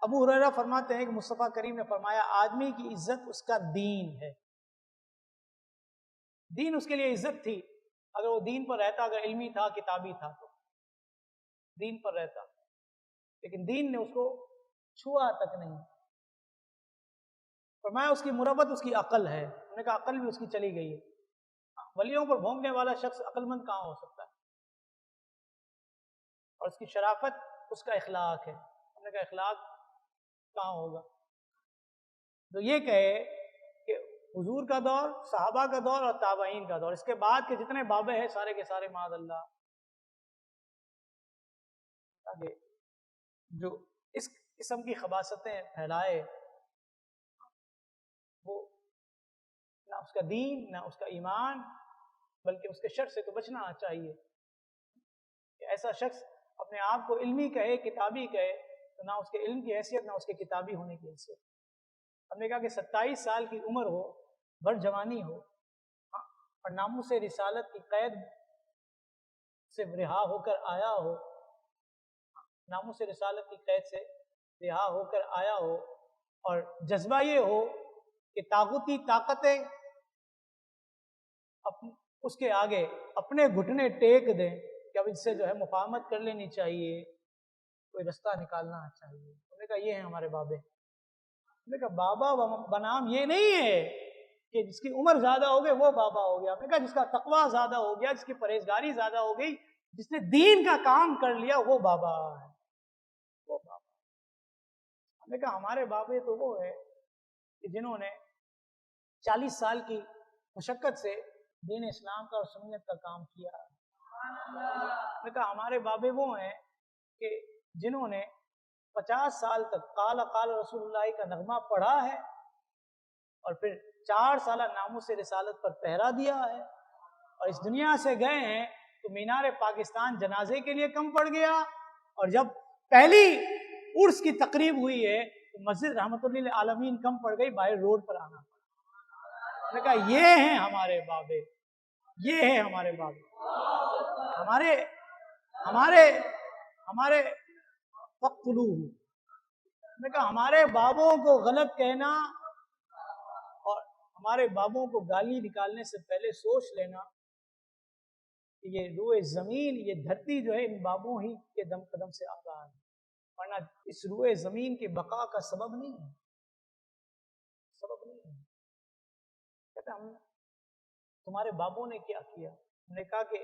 ابو ہریرہ فرماتے ہیں کہ مصطفیٰ کریم نے فرمایا آدمی کی عزت اس کا دین ہے. دین اس کے لیے عزت تھی. اگر وہ دین پر رہتا، اگر علمی تھا، کتابی تھا، تو دین پر رہتا، لیکن دین نے اس کو چھوا تک نہیں. فرمایا اس کی مربت اس کی عقل ہے. انہوں نے کہا عقل بھی اس کی چلی گئی ہے. ولیوں پر بھونکنے والا شخص عقل مند کہاں ہو سکتا ہے؟ اور اس کی شرافت اس کا اخلاق ہے. انہوں نے کہا اخلاق کہاں ہوگا؟ تو یہ کہے کہ حضور کا دور، صحابہ کا دور اور تابعین کا دور، اس کے بعد کے جتنے بابے ہیں سارے کے سارے معاذ اللہ جو اس قسم کی خباثتیں پھیلائے، وہ نہ اس کا دین نہ اس کا ایمان، بلکہ اس کے شر سے تو بچنا چاہیے. کہ ایسا شخص اپنے آپ کو علمی کہے، کتابی کہے، تو نہ اس کے علم کی حیثیت نہ اس کے کتابی ہونے کی حیثیت. ہم نے کہا کہ 27 سال کی عمر ہو، بڑھ جوانی ہو، اور ناموس رسالت کی قید سے رہا ہو کر آیا ہو، ناموس رسالت کی قید سے رہا ہو کر آیا ہو، اور جذبہ یہ ہو کہ طاغوتی طاقتیں اس کے آگے اپنے گھٹنے ٹیک دیں کہ اب اس سے جو ہے مفاہمت کر لینی چاہیے، کوئی رستہ نکالنا چاہیے. انہوں نے کہا یہ ہیں ہمارے بابے. انہوں نے کہا بابا بنام یہ نہیں ہے کہ جس کی عمر زیادہ ہو گئی وہ بابا ہو گیا. ہم نے کہا جس کا تقویٰ زیادہ ہو گیا، جس کی پرہیزگاری زیادہ ہو گئی، جس نے دین کا کام کر لیا، وہ بابا ہے، وہ بابا. ہم نے کہا ہمارے بابے تو وہ ہے کہ جنہوں نے 40 سال کی مشقت سے دین اسلام کا اور سنت کا کام کیا. ہم نے کہا ہمارے بابے وہ ہیں کہ جنہوں نے 50 سال تک قال قال رسول اللہ کا نغمہ پڑھا ہے، اور پھر 4 سالہ ناموس رسالت پر پہرا دیا ہے، اور اس دنیا سے گئے ہیں تو مینار پاکستان جنازے کے لیے کم پڑ گیا، اور جب پہلی عرس کی تقریب ہوئی ہے تو مسجد رحمت اللہ للعالمین کم پڑ گئی، باہر روڈ پر آنا پڑا. میں نے کہا یہ ہیں ہمارے بابے، یہ ہیں ہمارے بابے. ہمارے فقلوہ. میں نے کہا ہمارے بابوں کو غلط کہنا اور ہمارے بابوں کو گالی نکالنے سے پہلے سوچ لینا کہ یہ روئے زمین، یہ دھرتی جو ہے ان بابوں ہی کے دم قدم سے آگاہ ہے، ورنہ اس روئے زمین کے بقا کا سبب نہیں ہے، سبب نہیں ہے. کہتا ہم تمہارے بابوں نے کیا کیا؟ ہم نے کہا کہ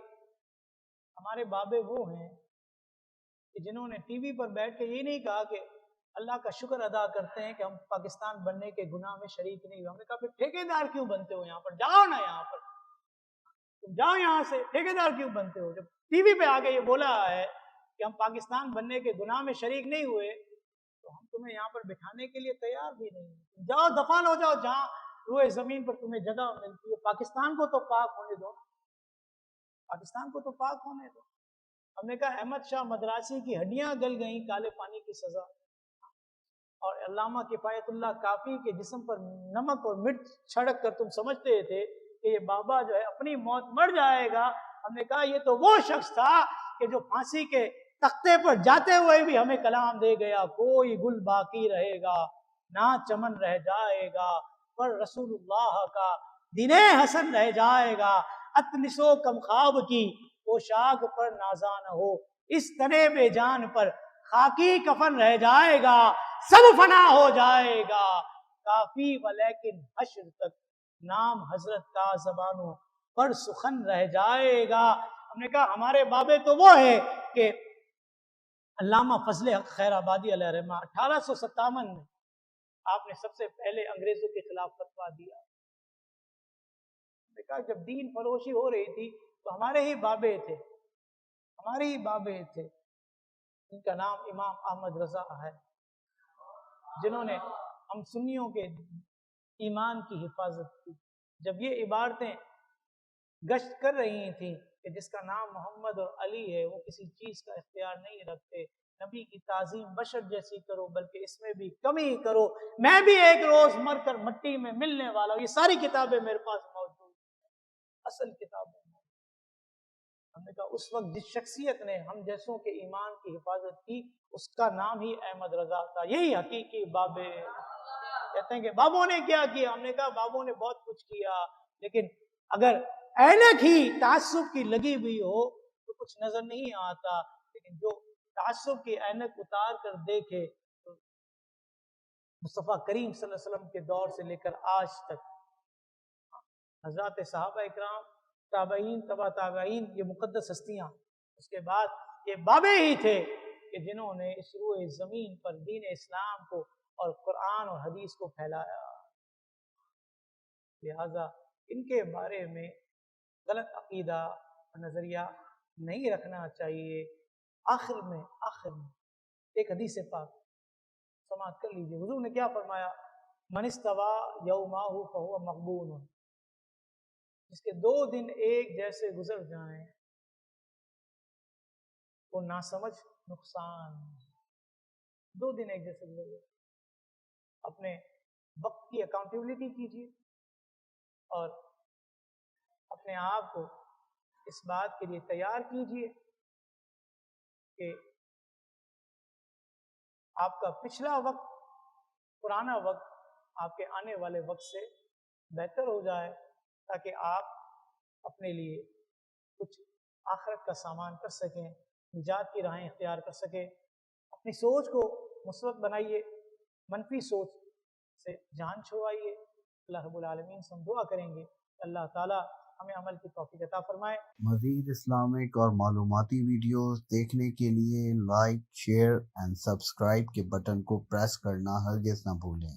ہمارے بابے وہ ہیں کہ جنہوں نے ٹی وی پر بیٹھ کے یہ نہیں کہا کہ اللہ کا شکر ادا کرتے ہیں کہ ہم پاکستان بننے کے گناہ میں شریک نہیں ہوئے. ہم نے کہا پھر ٹھیکیدار کیوں بنتے ہو یہاں پر؟ جاؤ نا یہاں پر، تم جاؤ یہاں سے، ٹھیکیدار کیوں بنتے ہو؟ جب ٹی وی پہ آگے یہ بولا ہے کہ ہم پاکستان بننے کے گناہ میں شریک نہیں ہوئے تو ہم تمہیں یہاں پر بٹھانے کے لیے تیار بھی نہیں. جاؤ دفن ہو جاؤ جہاں روئے زمین پر تمہیں جگہ ملتی ہے. پاکستان کو تو پاک ہونے دو، پاکستان کو تو پاک ہونے دو. ہم نے کہا احمد شاہ مدراسی کی ہڈیاں گل گئیں کالے پانی کی سزا، اور علامہ کفایت اللہ کافی کے جسم پر نمک اور مرچ چھڑک کر تم سمجھتے تھے کہ یہ بابا جو ہے اپنی موت مر جائے گا. ہم نے کہا یہ تو وہ شخص تھا کہ جو پھانسی کے تختے پر جاتے ہوئے بھی ہمیں کلام دے گیا، کوئی گل باقی رہے گا نہ چمن رہ جائے گا، پر رسول اللہ کا دین حسن رہ جائے گا. اتنسو کم خواب کی پوشاک پر نازا نہ ہو، اس تنے بے جان پر خاکی کفن رہ جائے گا، سب فنا ہو جائے گا. کافی ولیکن حشر تک نام حضرت کا زبانوں پر سخن رہ جائے گا. ہم نے کہا ہمارے بابے تو وہ ہے کہ علامہ فضل حق خیر آبادی علیہ رحمہ 1857 میں آپ نے سب سے پہلے انگریزوں کے خلاف فتویٰ دیا. نے کہا جب دین فروشی ہو رہی تھی تو ہمارے ہی بابے تھے ان کا نام امام احمد رضا ہے، جنہوں نے ہم سنیوں کے ایمان کی حفاظت کی. جب یہ عبارتیں گشت کر رہی تھیں کہ جس کا نام محمد اور علی ہے وہ کسی چیز کا اختیار نہیں رکھتے، نبی کی تعظیم بشر جیسی کرو بلکہ اس میں بھی کمی کرو، میں بھی ایک روز مر کر مٹی میں ملنے والا ہوں. یہ ساری کتابیں میرے پاس موجود ہیں، اصل کتابیں. ہم نے کہا اس وقت جس شخصیت نے ہم جیسوں کے ایمان کی حفاظت کی اس کا نام ہی احمد رضا تھا. یہی حقیقی بابے. کہتے ہیں کہ بابوں نے کیا کیا؟ ہم نے کہا بابوں نے بہت کچھ کیا، لیکن اگر اینک ہی تعصب کی لگی ہوئی ہو تو کچھ نظر نہیں آتا. لیکن جو تعصب کی اینک اتار کر دیکھے تو مصطفیٰ کریم صلی اللہ علیہ وسلم کے دور سے لے کر آج تک حضرات صحابہ اکرام، تابعین، تبع تابعین، یہ مقدس ہستیاں، اس کے بعد یہ بابے ہی تھے کہ جنہوں نے اس روئے زمین پر دین اسلام کو اور قرآن اور حدیث کو پھیلایا. لہذا ان کے بارے میں غلط عقیدہ اور نظریہ نہیں رکھنا چاہیے. آخر میں ایک حدیث پاک سماعت کر لیجئے. حضور نے کیا فرمایا؟ من استوى یومہ فہو مغبون، جس کے 2 دن ایک جیسے گزر جائیں وہ ناسمجھ نقصان. 2 دن ایک جیسے گزر جائیں. اپنے وقت کی اکاؤنٹیبلٹی کیجیے اور اپنے آپ کو اس بات کے لیے تیار کیجیے کہ آپ کا پچھلا وقت، پرانا وقت آپ کے آنے والے وقت سے بہتر ہو جائے، تاکہ آپ اپنے لیے کچھ آخرت کا سامان کر سکیں، نجات کی راہیں اختیار کر سکیں. اپنی سوچ کو مثبت بنائیے، منفی سوچ سے جان چھوڑائیے. اللہ رب العالمین سے ہم دعا کریں گے اللہ تعالیٰ ہمیں عمل کی توفیق عطا فرمائے. مزید اسلامک اور معلوماتی ویڈیوز دیکھنے کے لیے لائک، شیئر اینڈ سبسکرائب کے بٹن کو پریس کرنا ہرگز نہ بھولیں.